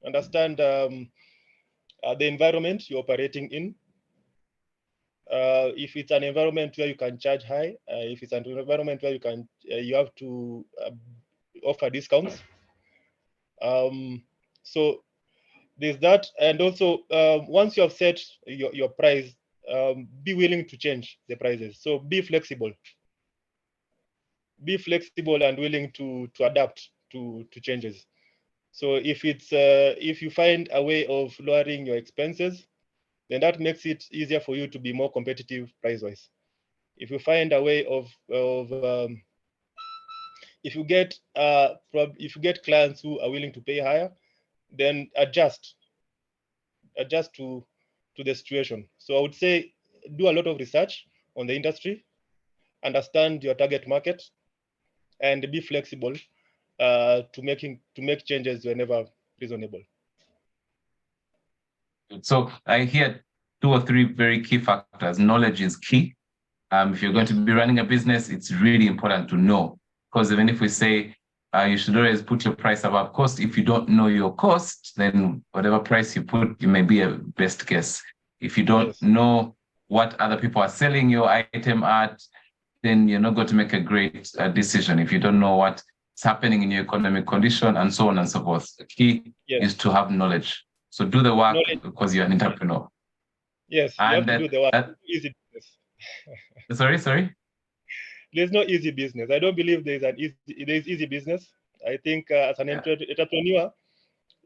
understand the environment you're operating in. If it's an environment where you can charge high, if it's an environment where you have to offer discounts. So there's that, and also once you have set your price, be willing to change the prices. So be flexible. Be flexible and willing to adapt to changes. So if you find a way of lowering your expenses, then that makes it easier for you to be more competitive price-wise. If you find a way of if you get clients who are willing to pay higher, then adjust to the situation. So I would say do a lot of research on the industry, understand your target market, and be flexible to make changes whenever reasonable. So I hear 2 or 3 very key factors. Knowledge is key. If you're going to be running a business, it's really important to know, because even if we say you should always put your price above cost, if you don't know your cost, then whatever price you put, you may be a best guess. If you don't know what other people are selling your item at, then you're not going to make a great decision. If you don't know what's happening in your economic condition and so on and so forth, the key is to have knowledge. So do the work because you're an entrepreneur. Yes, you have to do the work. Easy business. Sorry? There's no easy business. I don't believe there's easy business. I think as an entrepreneur,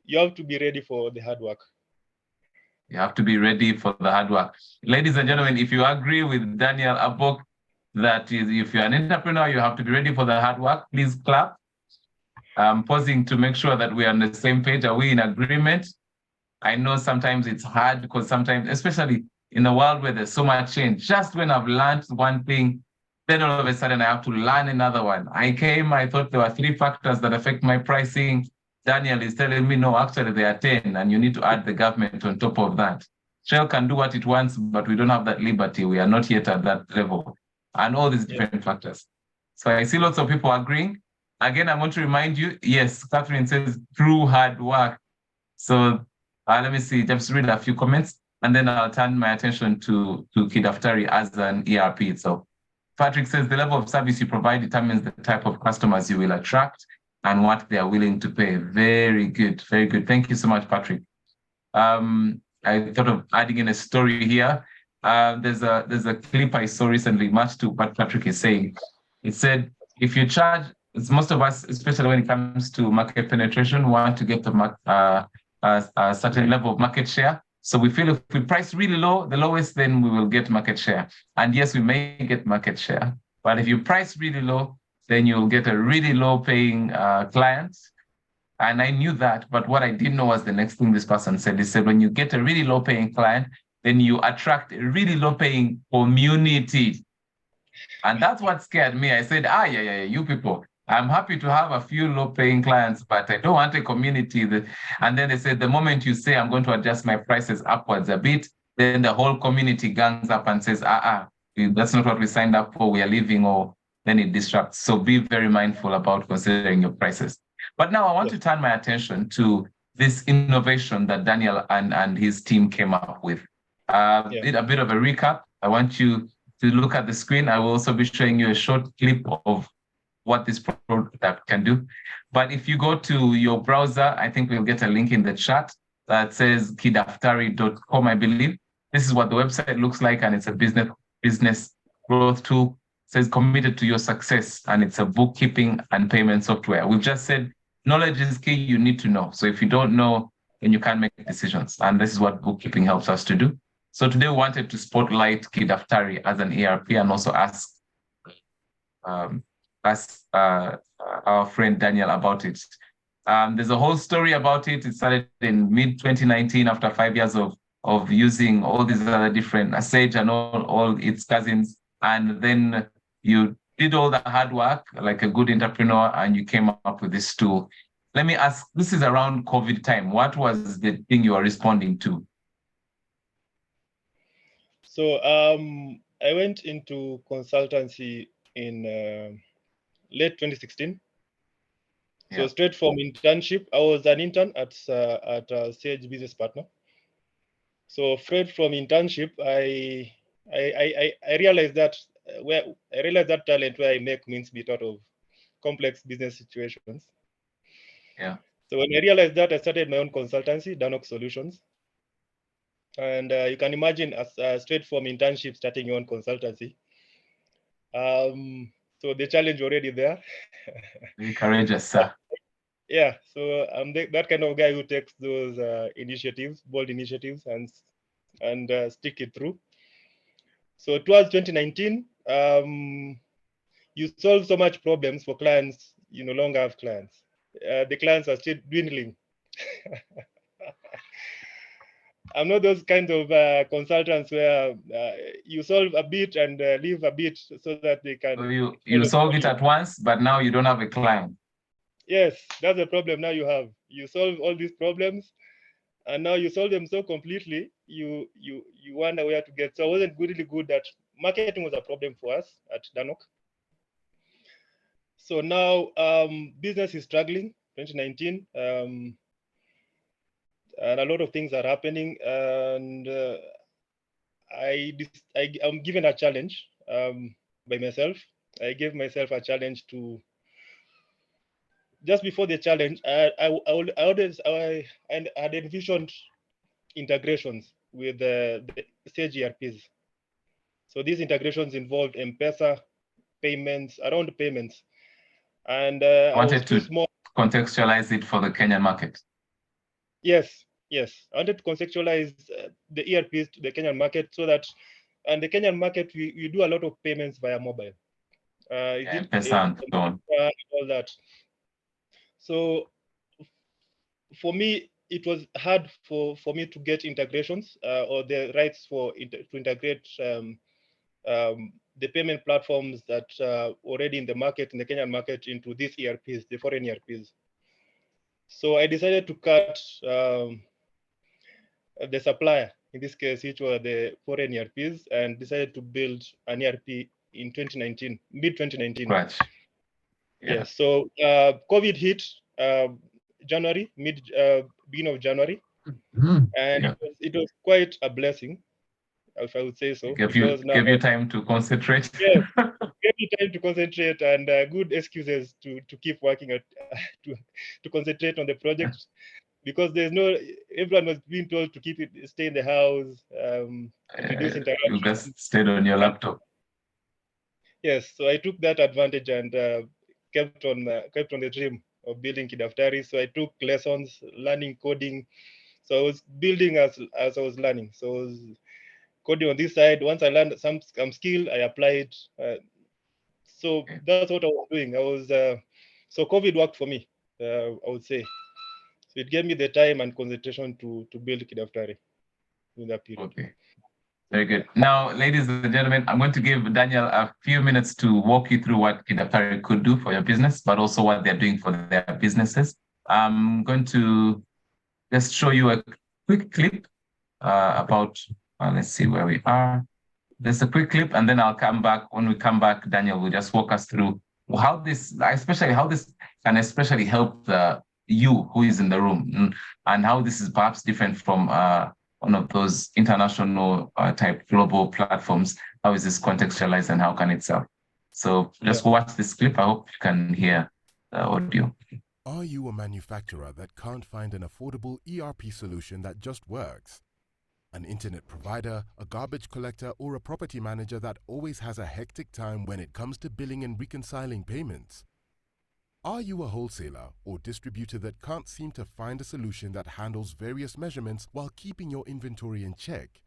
you have to be ready for the hard work. You have to be ready for the hard work. Ladies and gentlemen, if you agree with Daniel Abok that if you're an entrepreneur, you have to be ready for the hard work, please clap. I'm pausing to make sure that we're on the same page. Are we in agreement? I know sometimes it's hard because sometimes, especially in a world where there's so much change, just when I've learned one thing, then all of a sudden I have to learn another one. I thought there were 3 factors that affect my pricing. Daniel is telling me, no, actually there are 10, and you need to add the government on top of that. Shell can do what it wants, but we don't have that liberty. We are not yet at that level, and all these different factors. So I see lots of people agreeing. Again, I want to remind you, yes, Catherine says through hard work. So let me see, just read a few comments, and then I'll turn my attention to Kidaftari as an ERP. So Patrick says the level of service you provide determines the type of customers you will attract and what they are willing to pay. Very good, very good. Thank you so much, Patrick. I thought of adding in a story here. There's a clip I saw recently, much to what Patrick is saying. It said, if you charge, it's most of us, especially when it comes to market penetration, want to get a certain level of market share. So we feel if we price really low, the lowest, then we will get market share. And yes, we may get market share. But if you price really low, then you'll get a really low paying client. And I knew that, but what I didn't know was the next thing this person said. He said, when you get a really low paying client, then you attract a really low paying community. And that's what scared me. I said, yeah, you people, I'm happy to have a few low paying clients, but I don't want a community. And then they said, the moment you say I'm going to adjust my prices upwards a bit, then the whole community gangs up and says, that's not what we signed up for, we are leaving, or then it disrupts. So be very mindful about considering your prices. But now I want to turn my attention to this innovation that Daniel and his team came up with. A bit of a recap. I want you to look at the screen. I will also be showing you a short clip of what this product can do. But if you go to your browser, I think we'll get a link in the chat that says kidaftari.com, I believe. This is what the website looks like, and it's a business growth tool. It says committed to your success, and it's a bookkeeping and payment software. We've just said knowledge is key, you need to know. So if you don't know, then you can't make decisions. And this is what bookkeeping helps us to do. So today we wanted to spotlight Kidaftari as an ERP and also ask our friend Daniel about it. There's a whole story about it. It started in mid-2019 after 5 years of using all these other different Sage and all its cousins. And then you did all the hard work like a good entrepreneur and you came up with this tool. Let me ask, this is around COVID time. What was the thing you are responding to? So I went into consultancy in late 2016. So straight from internship, I was an intern at Sage Business Partner. So straight from internship, I realized that talent where I make mincemeat out of complex business situations. Yeah. So when I realized that, I started my own consultancy, Danok Solutions. And you can imagine straight from internship, starting your own consultancy. So the challenge already there. Very courageous, sir. Yeah, so I'm that kind of guy who takes those bold initiatives, and stick it through. So towards 2019, you solve so much problems for clients you no longer have clients. The clients are still dwindling. I'm not those kind of consultants where you solve a bit and leave a bit so that they can. So you solve it at once, but now you don't have a client. Yes, that's the problem now you have. You solve all these problems, and now you solve them so completely, you wonder where to get. So I wasn't really good at marketing. Was a problem for us at Danok. So now business is struggling. 2019. And a lot of things are happening, and I'm given a challenge by myself. I gave myself a challenge to. Just before the challenge, I had envisioned integrations with the Sage ERPs. So these integrations involved M-Pesa, payments, around payments, and I wanted to contextualize it for the Kenyan market. Yes. I wanted to contextualize the ERPs to the Kenyan market so that, and the Kenyan market, we do a lot of payments via mobile. M-Pesa and so on. All that. So for me, it was hard for me to get integrations or the rights to integrate the payment platforms that are already in the market, in the Kenyan market, into these ERPs, the foreign ERPs. So I decided to cut the supplier, in this case, which were the foreign ERPs, and decided to build an ERP in 2019, mid-2019. Right. Yeah. Yes. So COVID hit January, beginning of January, and it was quite a blessing, if I would say so. Gave you time to concentrate. Yes, gave me time to concentrate and good excuses to keep working at to concentrate on the project, because everyone was being told to stay in the house, reduce interaction. You just stayed on your laptop. Yes, so I took that advantage and kept on the dream of building Kidaftari. So I took lessons, learning coding. So I was building as I was learning. So I was coding on this side. Once I learned some skill, I applied. So that's what I was doing. So COVID worked for me, I would say. So it gave me the time and concentration to build Kidaftari in that period. Okay. Very good. Now, ladies and gentlemen, I'm going to give Daniel a few minutes to walk you through what Kidaftari could do for your business, but also what they're doing for their businesses. I'm going to just show you a quick clip about, let's see where we are. There's a quick clip, and then I'll come back. When we come back, Daniel will just walk us through how this can especially help you who is in the room, and how this is perhaps different from one of those international type global platforms. How is this contextualized and how can it sell? So just watch this clip. I hope you can hear the audio. Are you a manufacturer that can't find an affordable ERP solution that just works? An internet provider, a garbage collector, or a property manager that always has a hectic time when it comes to billing and reconciling payments? Are you a wholesaler or distributor that can't seem to find a solution that handles various measurements while keeping your inventory in check?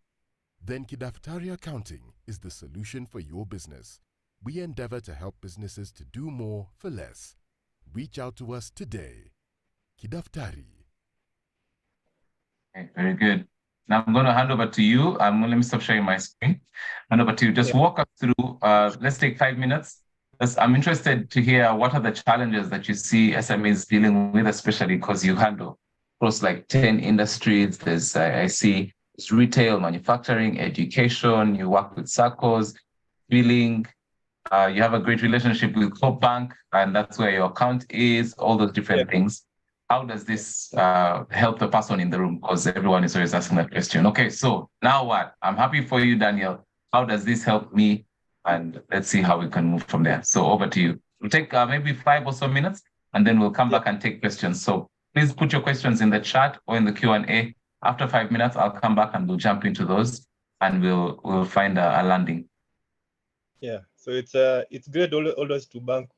Then Kidaftari Accounting is the solution for your business. We endeavor to help businesses to do more for less. Reach out to us today. Kidaftari. Okay, very good. Now I'm going to hand over to you. Let me stop sharing my screen. Hand over to you. Just walk us through. Let's take 5 minutes. I'm interested to hear what are the challenges that you see SMEs dealing with, especially because you handle across like 10 industries. There's, I see, it's retail, manufacturing, education. You work with SACCOs, billing. You have a great relationship with Coop Bank, and that's where your account is, all those different things. How does this help the person in the room? Because everyone is always asking that question. Okay, so now what? I'm happy for you, Daniel. How does this help me? And let's see how we can move from there. So over to you. We'll take maybe 5 or so minutes, and then we'll come back and take questions. So please put your questions in the chat or in the Q&A. After 5 minutes, I'll come back and we'll jump into those, and we'll find a landing. Yeah, so it's great always to bank.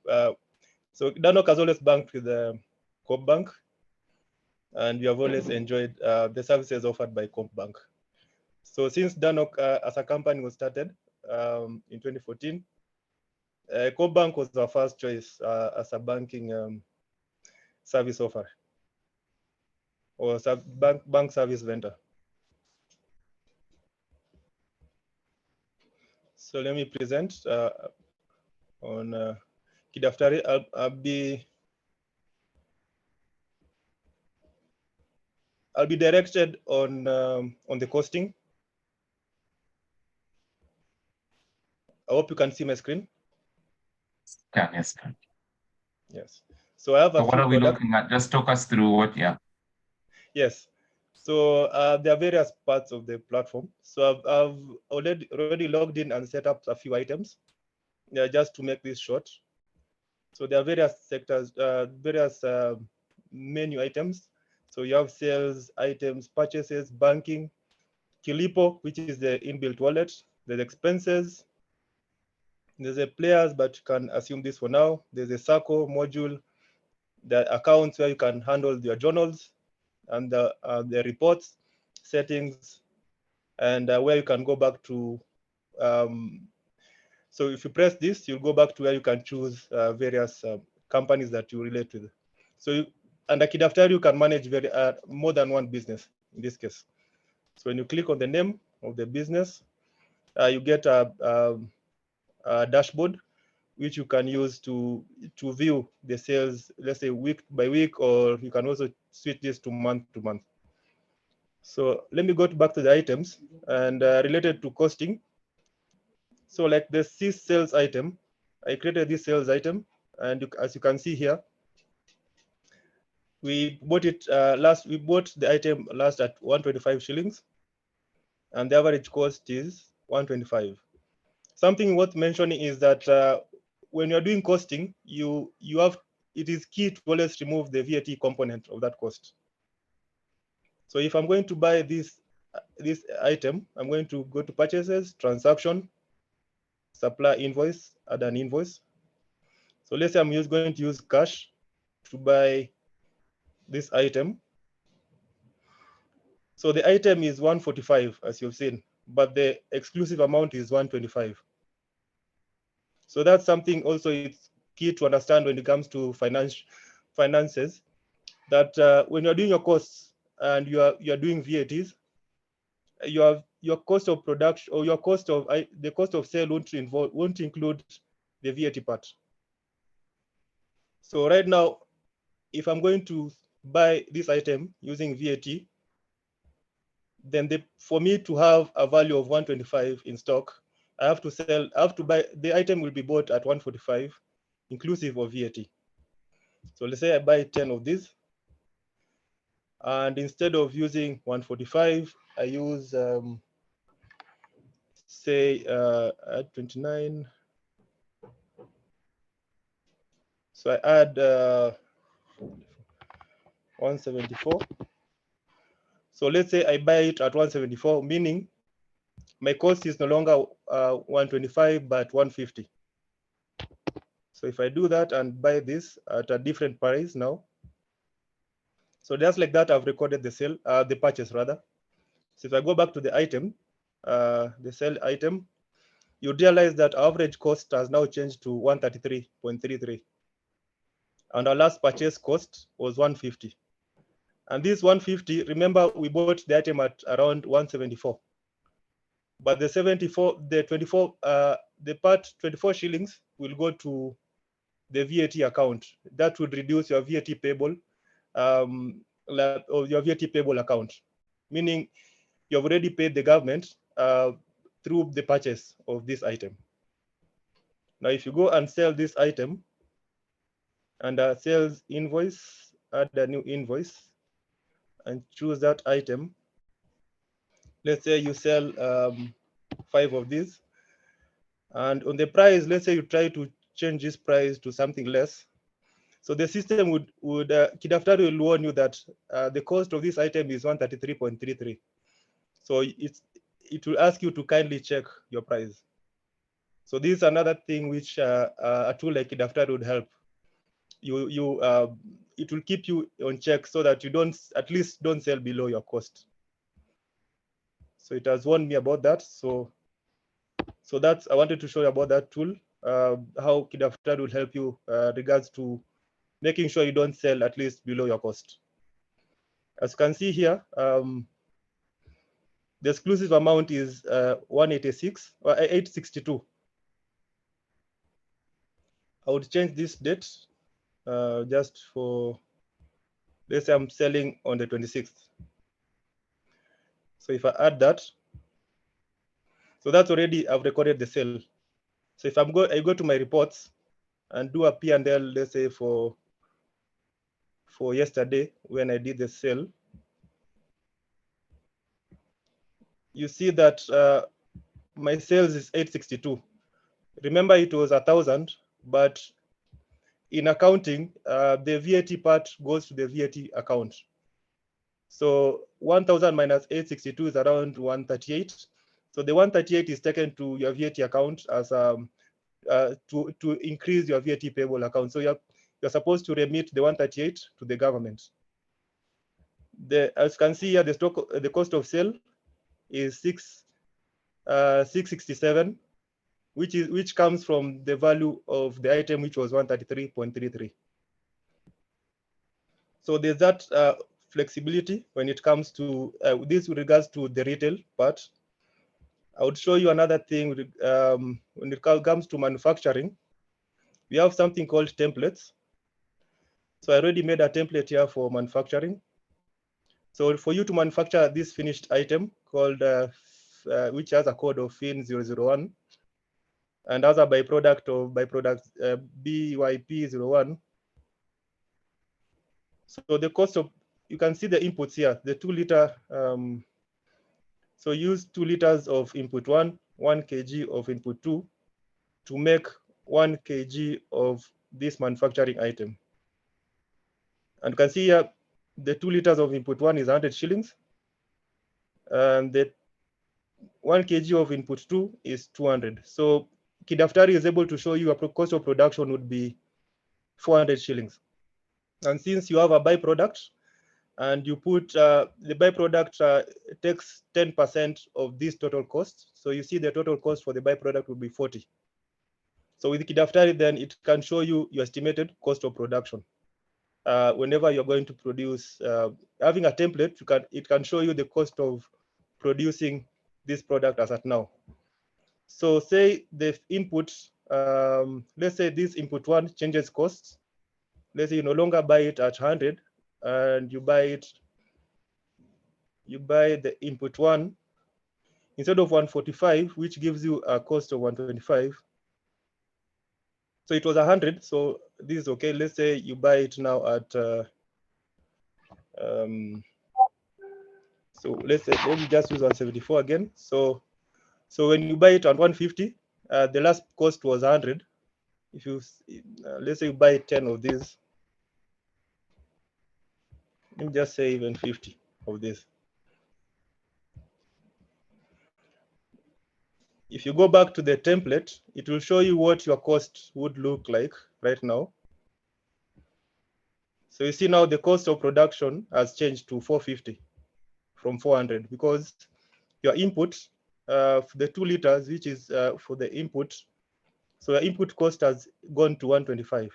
So Danok has always banked with the Coop Bank, and we have always enjoyed the services offered by Coop Bank. So since Danok as a company was started in 2014, CoBank was our first choice as a banking service offer or bank service vendor. So let me present on Kidaftari. I'll be directed on the costing. I hope you can see my screen. Yes. Yes. So I have a So what few are we products. looking at? Just talk us through what, yeah. Yes. So there are various parts of the platform. So I've already logged in and set up a few items. Yeah, just to make this short. So there are various sectors, various menu items. So you have sales items, purchases, banking, Kilipo, which is the inbuilt wallet. There's expenses. There's a players, but you can assume this for now. There's a Circle module, the accounts where you can handle your journals and the reports, settings, and where you can go back to. So if you press this, you'll go back to where you can choose various companies that you relate with. So under Kidaftari, you can manage more than one business in this case. So when you click on the name of the business, you get a dashboard, which you can use to view the sales, let's say week by week, or you can also switch this to month. So let me go back to the items and related to costing. So like the C sales item, I created this sales item, and as you can see here, we bought it we bought the item last at 125 shillings, and the average cost is 125. Something worth mentioning is that when you're doing costing, it is key to always remove the VAT component of that cost. So if I'm going to buy this item, I'm going to go to purchases, transaction, supplier invoice, add an invoice. So let's say I'm going to use cash to buy this item. So the item is 145, as you've seen, but the exclusive amount is 125. So that's something also it's key to understand when it comes to finances, that when you're doing your costs and you're doing VATs, your cost of production or your cost of the cost of sale won't include the VAT part. So right now, if I'm going to buy this item using VAT, then for me to have a value of 125 in stock, I have to buy, the item will be bought at 145, inclusive of VAT. So let's say I buy 10 of these, and instead of using 145, I use, say, 29. So I add 174. So let's say I buy it at 174, meaning my cost is no longer 125, but 150. So if I do that and buy this at a different price now, so just like that, I've recorded the sale, the purchase rather. So if I go back to the item, the sale item, you realize that our average cost has now changed to 133.33. And our last purchase cost was 150. And this 150, remember, we bought the item at around 174. But the 74, the 24, the part 24 shillings will go to the VAT account. That would reduce your VAT payable, or your VAT payable account, meaning you've already paid the government through the purchase of this item. Now, if you go and sell this item, and sales invoice, add a new invoice, and choose that item. Let's say you sell 5 of these, and on the price, let's say you try to change this price to something less. So the system would Kidaftari will warn you that the cost of this item is 133.33. So it will ask you to kindly check your price. So this is another thing which a tool like Kidaftari would help. It will keep you on check so that you at least don't sell below your cost. So it has warned me about that. So I wanted to show you about that tool. how Kidaftari will help you regards to making sure you don't sell at least below your cost. As you can see here, the exclusive amount is 186 or 862. I would change this date just for, let's say I'm selling on the 26th. So if I add that, so that's already, I've recorded the sale. So if I go to my reports and do a P&L, let's say for yesterday when I did the sale, you see that my sales is 862. Remember, it was 1,000, but in accounting, the VAT part goes to the VAT account. So 1,000 minus 862 is around 138. So the 138 is taken to your VAT account as to increase your VAT payable account. So you're supposed to remit the 138 to the government. As you can see here, the cost of sale is 667, which comes from the value of the item, which was 133.33. So there's that flexibility when it comes to this with regards to the retail part. I would show you another thing when it comes to manufacturing. We have something called templates. So I already made a template here for manufacturing. So for you to manufacture this finished item called, which has a code of FIN 001, and as a byproduct of BYP01. So the cost of, you can see the inputs here, the 2 liter. So use 2 liters of input 1 kg of input 2 to make 1 kg of this manufacturing item. And you can see here, the 2 liters of input 1 is 100 shillings. And the 1 kg of input 2 is 200. So Kidaftari is able to show you a cost of production would be 400 shillings. And since you have a byproduct and you put the byproduct takes 10% of this total cost. So you see the total cost for the byproduct would be 40. So with Kidaftari, then it can show you your estimated cost of production. Whenever you're going to produce, having a template, it can show you the cost of producing this product as at now. So say the input, let's say this input 1 changes costs. Let's say you no longer buy it at 100 and you buy the input 1 instead of 145, which gives you a cost of 125. So it was 100, so this is okay. Let's say you buy it now at, so let me just use 174 again. So when you buy it at 150, the last cost was 100. If you, let's say you buy 10 of these, let me just say even 50 of this. If you go back to the template, it will show you what your cost would look like right now. So you see now the cost of production has changed to 450 from 400 because your input for the 2 liters, which is for the input, so your input cost has gone to 125.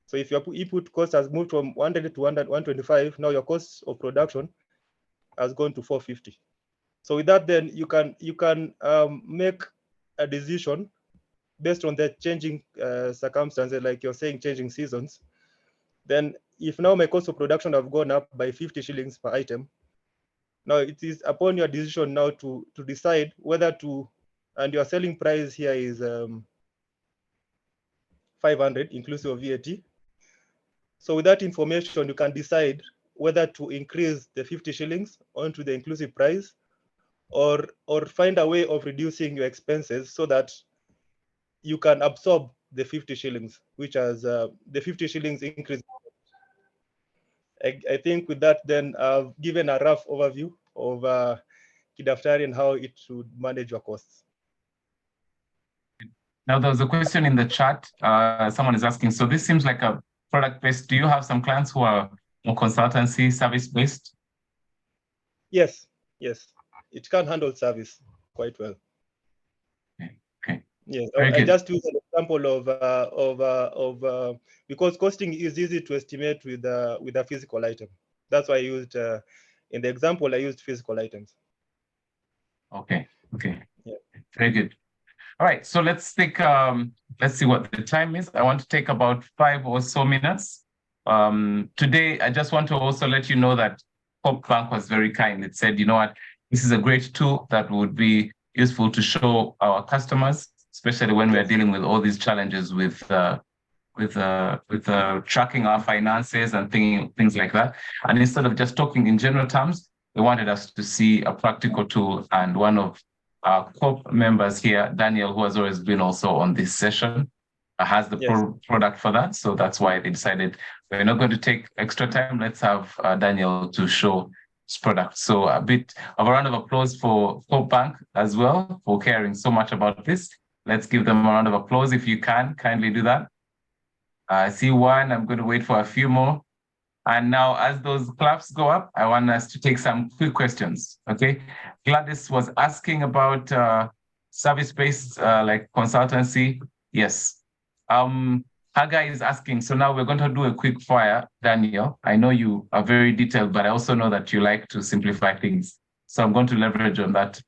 So if your input cost has moved from 100 to 125, now your cost of production has gone to 450. So with that, then you can make a decision based on the changing circumstances, like you're saying, changing seasons. Then if now my cost of production have gone up by 50 shillings per item, now it is upon your decision now to decide whether to, and your selling price here is 500 inclusive of VAT. So with that information, you can decide whether to increase the 50 shillings onto the inclusive price or find a way of reducing your expenses so that you can absorb the 50 shillings, which has the 50 shillings increase. I think with that, then I've given a rough overview of Kidaftari and how it should manage your costs. Now, there was a question in the chat. Someone is asking, so this seems like a product-based. Do you have some clients who are more consultancy service-based? Yes. It can handle service quite well. Okay. Yes, Very I good. just use an example of because costing is easy to estimate with a physical item. That's why I used in the example I used physical items. Okay. Okay. Yeah. Very good. All right. So let's take let's see what the time is. I want to take about 5 or so minutes. Today, I just want to also let you know that Hope Bank was very kind. It said, you know what, this is a great tool that would be useful to show our customers, especially when we are dealing with all these challenges with tracking our finances and things like that. And instead of just talking in general terms, they wanted us to see a practical tool. And one of our COP members here, Daniel, who has always been also on this session, has the Yes. product for that. So that's why they decided we're not going to take extra time. Let's have Daniel to show his product. So a bit of a round of applause for COP Bank as well for caring so much about this. Let's give them a round of applause if you can. Kindly do that. I see one. I'm going to wait for a few more. And now, as those claps go up, I want us to take some quick questions. Okay. Gladys was asking about service-based like consultancy. Yes. Haga is asking. So now we're going to do a quick fire, Daniel. I know you are very detailed, but I also know that you like to simplify things. So I'm going to leverage on that.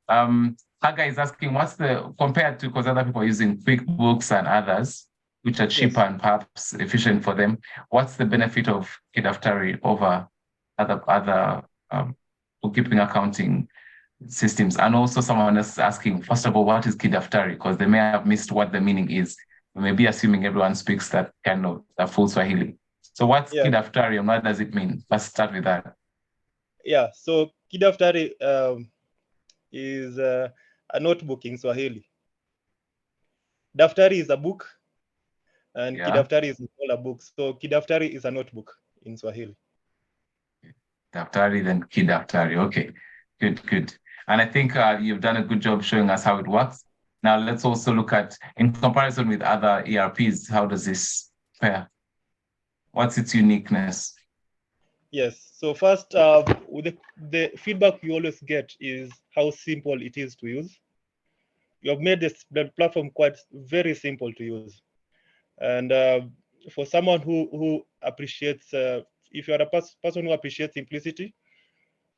Haga is asking, what's the compared to because other people are using QuickBooks and others, which are cheaper and perhaps efficient for them. What's the benefit of Kidaftari over other bookkeeping accounting systems? And also someone else is asking, first of all, what is Kidaftari? Because they may have missed what the meaning is. We may be assuming everyone speaks that kind of that full Swahili. So what's Kidaftari and what does it mean? Let's start with that. Yeah, so Kidaftari is a notebook in Swahili. Daftari is a book, and Kidaftari is all a book. So Kidaftari is a notebook in Swahili. Daftari, then Kidaftari. Okay, good. And I think you've done a good job showing us how it works. Now let's also look at, in comparison with other ERPs, how does this fare? What's its uniqueness? Yes. So first, with the feedback you always get is how simple it is to use. You have made the platform quite very simple to use. And for someone who appreciates, if you are a person who appreciates simplicity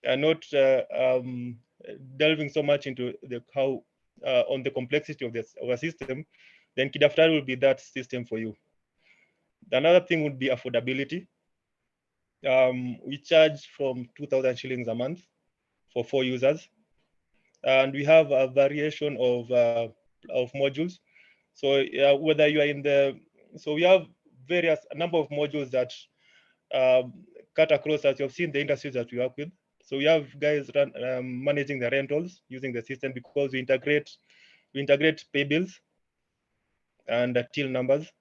and not delving so much into how on the complexity of our system, then Kidaftari will be that system for you. Another thing would be affordability. We charge from 2,000 shillings a month for 4 users, and we have a variation of modules. So whether you are so we have a number of modules that cut across, as you've seen, the industries that we work with. So we have guys managing the rentals using the system because we integrate pay bills and till numbers.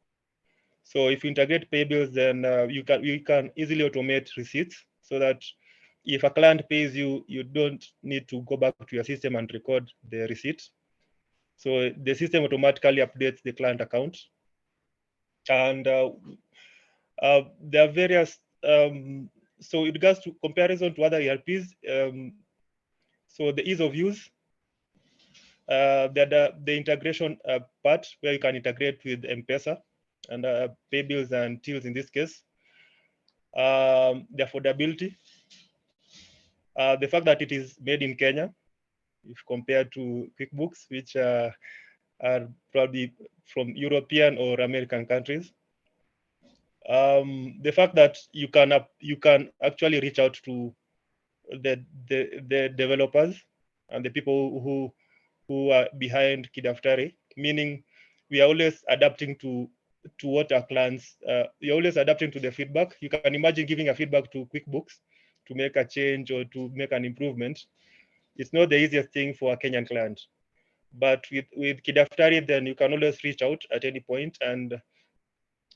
So if you integrate pay bills, then you can easily automate receipts so that if a client pays you, you don't need to go back to your system and record the receipt. So the system automatically updates the client account. And there are various, so in regards to comparison to other ERPs, so the ease of use, the integration part where you can integrate with M-Pesa and pay bills and tills in this case, the affordability, the fact that it is made in Kenya, if compared to QuickBooks, which are probably from European or American countries. The fact that you can actually reach out to the developers and the people who are behind Kidaftari, meaning we are always adapting to what our clients, you're always adapting to the feedback. You can imagine giving a feedback to QuickBooks to make a change or to make an improvement. It's not the easiest thing for a Kenyan client. But with Kidaftari, then you can always reach out at any point and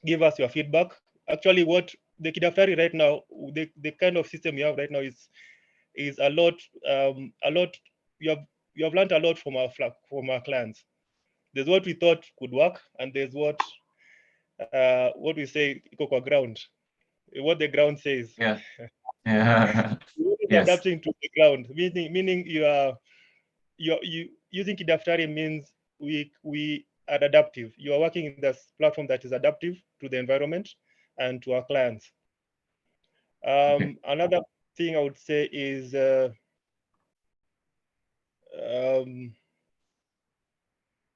give us your feedback. Actually, what the Kidaftari right now, the kind of system we have right now is a lot. You have learned a lot from our clients. There's what we thought could work, and there's what we say iko ground, what the ground says. Yeah. Yes. Adapting to the ground, meaning you using Kidaftari means we are adaptive. You are working in this platform that is adaptive to the environment and to our clients. Another thing I would say is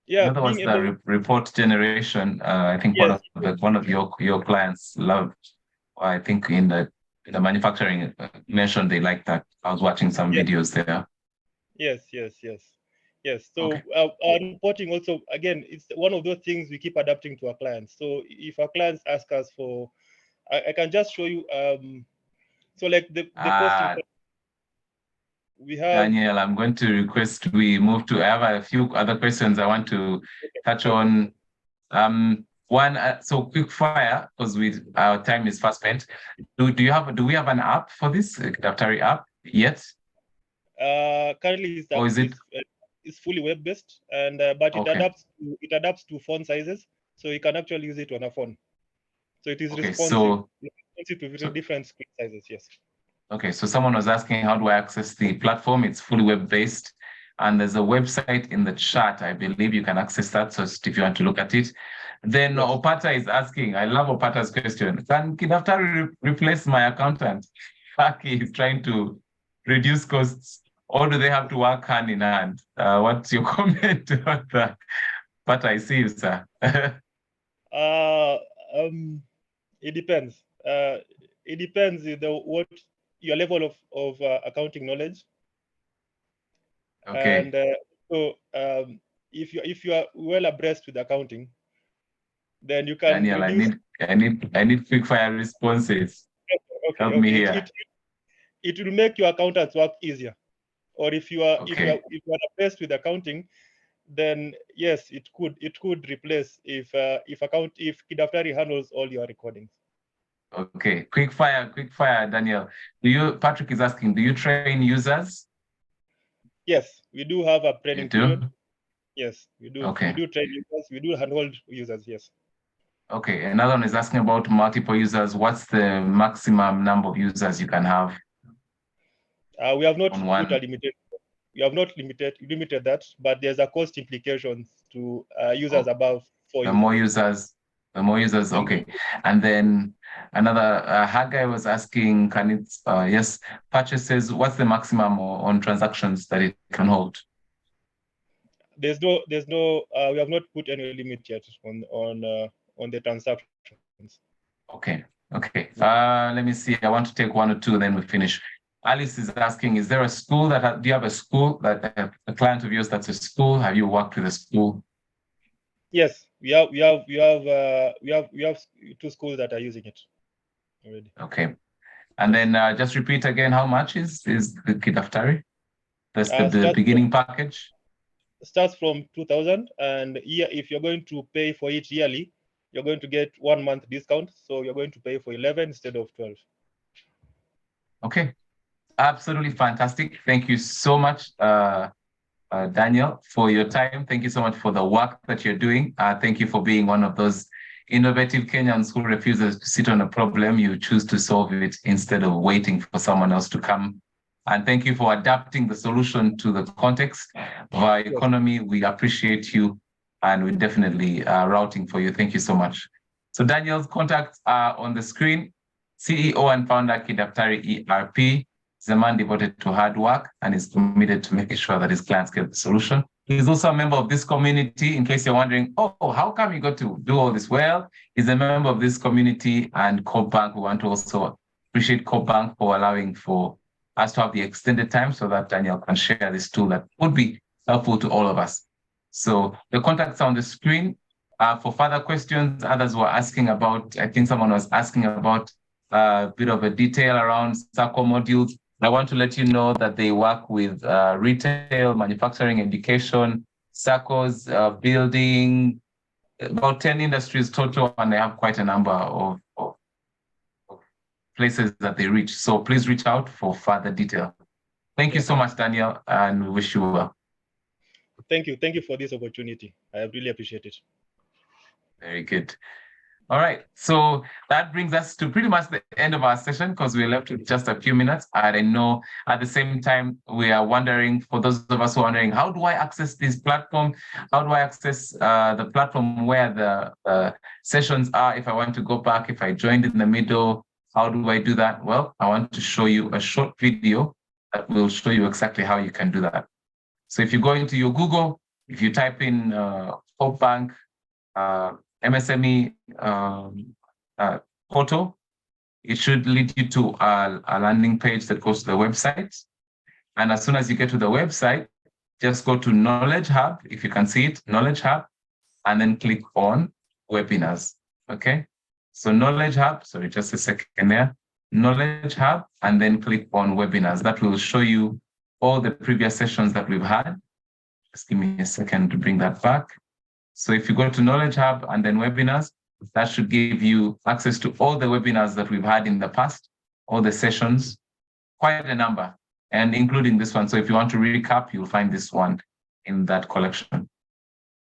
Another was the report generation. I think yes, one of your clients loved. I think in the manufacturing mentioned they like that. I was watching some videos there. Yes. So our reporting also, again, it's one of those things we keep adapting to our clients. So if our clients ask us for, I can just show you. So like the posting. We have Daniel, I'm going to request we move to. I have a few other questions I want to touch on. One, so quick fire, because our time is fast spent. Do we have an app for this Daftari app yet? Currently, it's fully web based, and but it adapts to phone sizes, so you can actually use it on a phone. So it is responsive to different screen sizes. Yes. Okay, so someone was asking, how do I access the platform? It's fully web-based, and there's a website in the chat. I believe you can access that, so if you want to look at it. Then yes. Opata is asking, I love Opata's question, can Kidaftari replace my accountant? Faki is trying to reduce costs, or do they have to work hand in hand? What's your comment on that? But I see you, sir. It depends. It depends what your level of accounting knowledge. Okay. And so if you are well abreast with accounting, then you can. Daniel, I need quick fire responses. Okay, help me here. It will make your accountants work easier. Or if you are abreast with accounting, then yes, it could replace if Kidaftari handles all your recordings. Okay, quick fire, Daniel. Patrick is asking, do you train users? Yes, we do have a training period. Yes, we do. Okay. We do train users. We do handhold users. Yes. Okay. Another one is asking about multiple users. What's the maximum number of users you can have? We have not put a limited. We have not limited that, but there's a cost implications to users above 4 users. The more users, okay. And then another, Haggai was asking, can it, yes, purchases, what's the maximum on transactions that it can hold? There's no, we have not put any limit yet on the transactions. Okay. Let me see. I want to take one or two, then we finish. Alice is asking, is there a school do you have a school that a client of yours that's a school? Have you worked with a school? Yes, we have 2 schools that are using it already. Okay. And then just repeat again, how much is the Kidaftari? That's the beginning package? Starts from 2,000, and if you're going to pay for it yearly, you're going to get 1 month discount. So you're going to pay for 11 instead of 12. Okay. Absolutely fantastic. Thank you so much, Daniel, for your time. Thank you so much for the work that you're doing. Thank you for being one of those innovative Kenyans who refuses to sit on a problem. You choose to solve it instead of waiting for someone else to come. And thank you for adapting the solution to the context of our economy. We appreciate you, and we're definitely routing for you. Thank you so much. So Daniel's contacts are on the screen. CEO and founder, Kidaftari ERP. He's a man devoted to hard work and is committed to making sure that his clients get the solution. He's also a member of this community, in case you're wondering, oh, how come you got to do all this? Well, he's a member of this community, and CoopBank, we want to also appreciate CoopBank for allowing for us to have the extended time so that Daniel can share this tool that would be helpful to all of us. So the contacts are on the screen. For further questions, others were asking about, I think someone was asking about a bit of a detail around SACCO modules. I want to let you know that they work with retail, manufacturing, education, SACCOs, building, about 10 industries total, and they have quite a number of places that they reach. So please reach out for further detail. Thank you so much, Daniel, and we wish you well. Thank you. Thank you for this opportunity. I really appreciate it. Very good. All right, so that brings us to pretty much the end of our session because we're left with just a few minutes. And I know at the same time, we are wondering, for those of us who are wondering, how do I access this platform? How do I access the platform where the sessions are? If I want to go back, if I joined in the middle, how do I do that? Well, I want to show you a short video that will show you exactly how you can do that. So if you go into your Google, if you type in Hope Bank, MSME portal, it should lead you to a landing page that goes to the website. And as soon as you get to the website, just go to Knowledge Hub, if you can see it, Knowledge Hub, and then click on Webinars, okay? So Knowledge Hub, sorry, just a second there, Knowledge Hub, and then click on Webinars. That will show you all the previous sessions that we've had. Just give me a second to bring that back. So if you go to Knowledge Hub and then Webinars, that should give you access to all the webinars that we've had in the past, all the sessions, quite a number, and including this one. So if you want to recap, you'll find this one in that collection.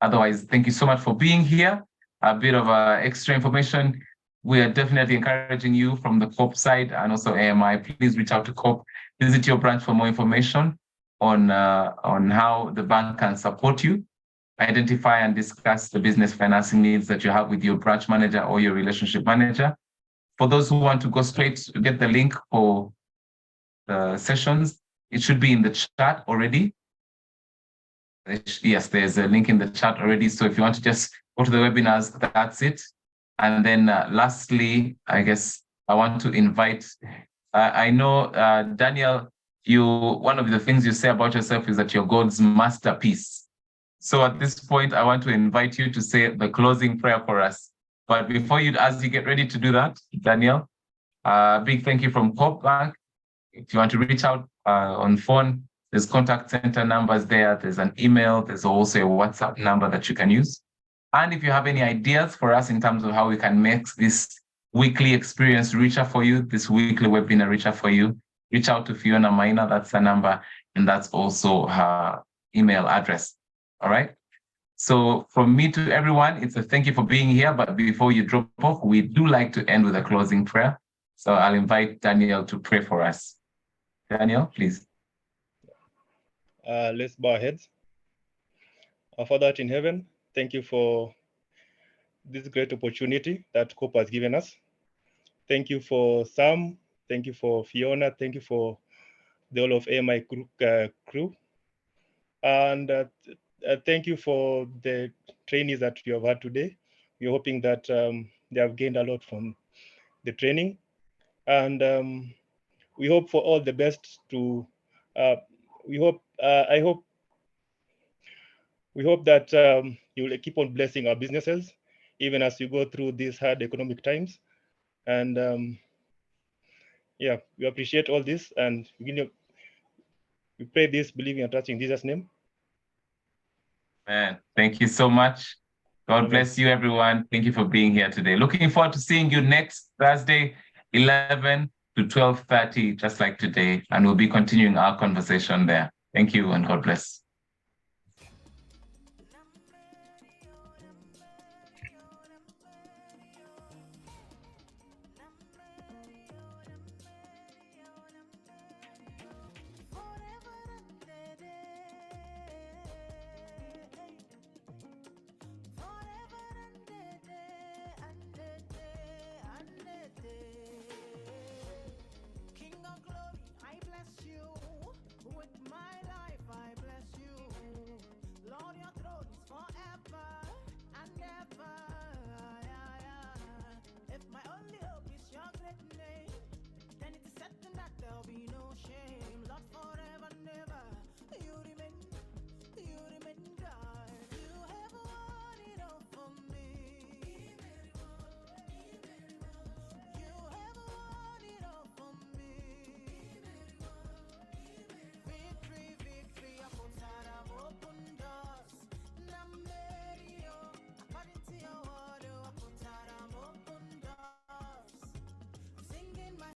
Otherwise, thank you so much for being here. A bit of extra information. We are definitely encouraging you from the COP side and also AMI. Please reach out to COP, visit your branch for more information on how the bank can support you. Identify and discuss the business financing needs that you have with your branch manager or your relationship manager. For those who want to go straight to get the link for the sessions, it should be in the chat already. Yes, there's a link in the chat already. So if you want to just go to the webinars, that's it. And then lastly, I guess I want to invite, I know, Daniel, one of the things you say about yourself is that you're God's masterpiece. So at this point, I want to invite you to say the closing prayer for us. But before as you get ready to do that, Daniel, big thank you from Hope Bank. If you want to reach out on phone, there's contact center numbers there. There's an email. There's also a WhatsApp number that you can use. And if you have any ideas for us in terms of how we can make this weekly experience richer for you, this weekly webinar richer for you, reach out to Fiona Maina. That's her number. And that's also her email address. All right. So from me to everyone, it's a thank you for being here. But before you drop off, we do like to end with a closing prayer. So I'll invite Daniel to pray for us. Daniel, please. Let's bow our heads. Our Father in heaven, thank you for this great opportunity that COP has given us. Thank you for Sam. Thank you for Fiona. Thank you for the whole of AMI crew. And thank you for the trainees that you have had today. We're hoping that they have gained a lot from the training. And we hope for all the best to, we hope that you will keep on blessing our businesses, even as you go through these hard economic times. And yeah, we appreciate all this, and we pray this, believing and trusting in Jesus' name. Man, thank you so much. God bless you, everyone. Thank you for being here today. Looking forward to seeing you next Thursday, 11 to 12:30, just like today. And we'll be continuing our conversation there. Thank you and God bless.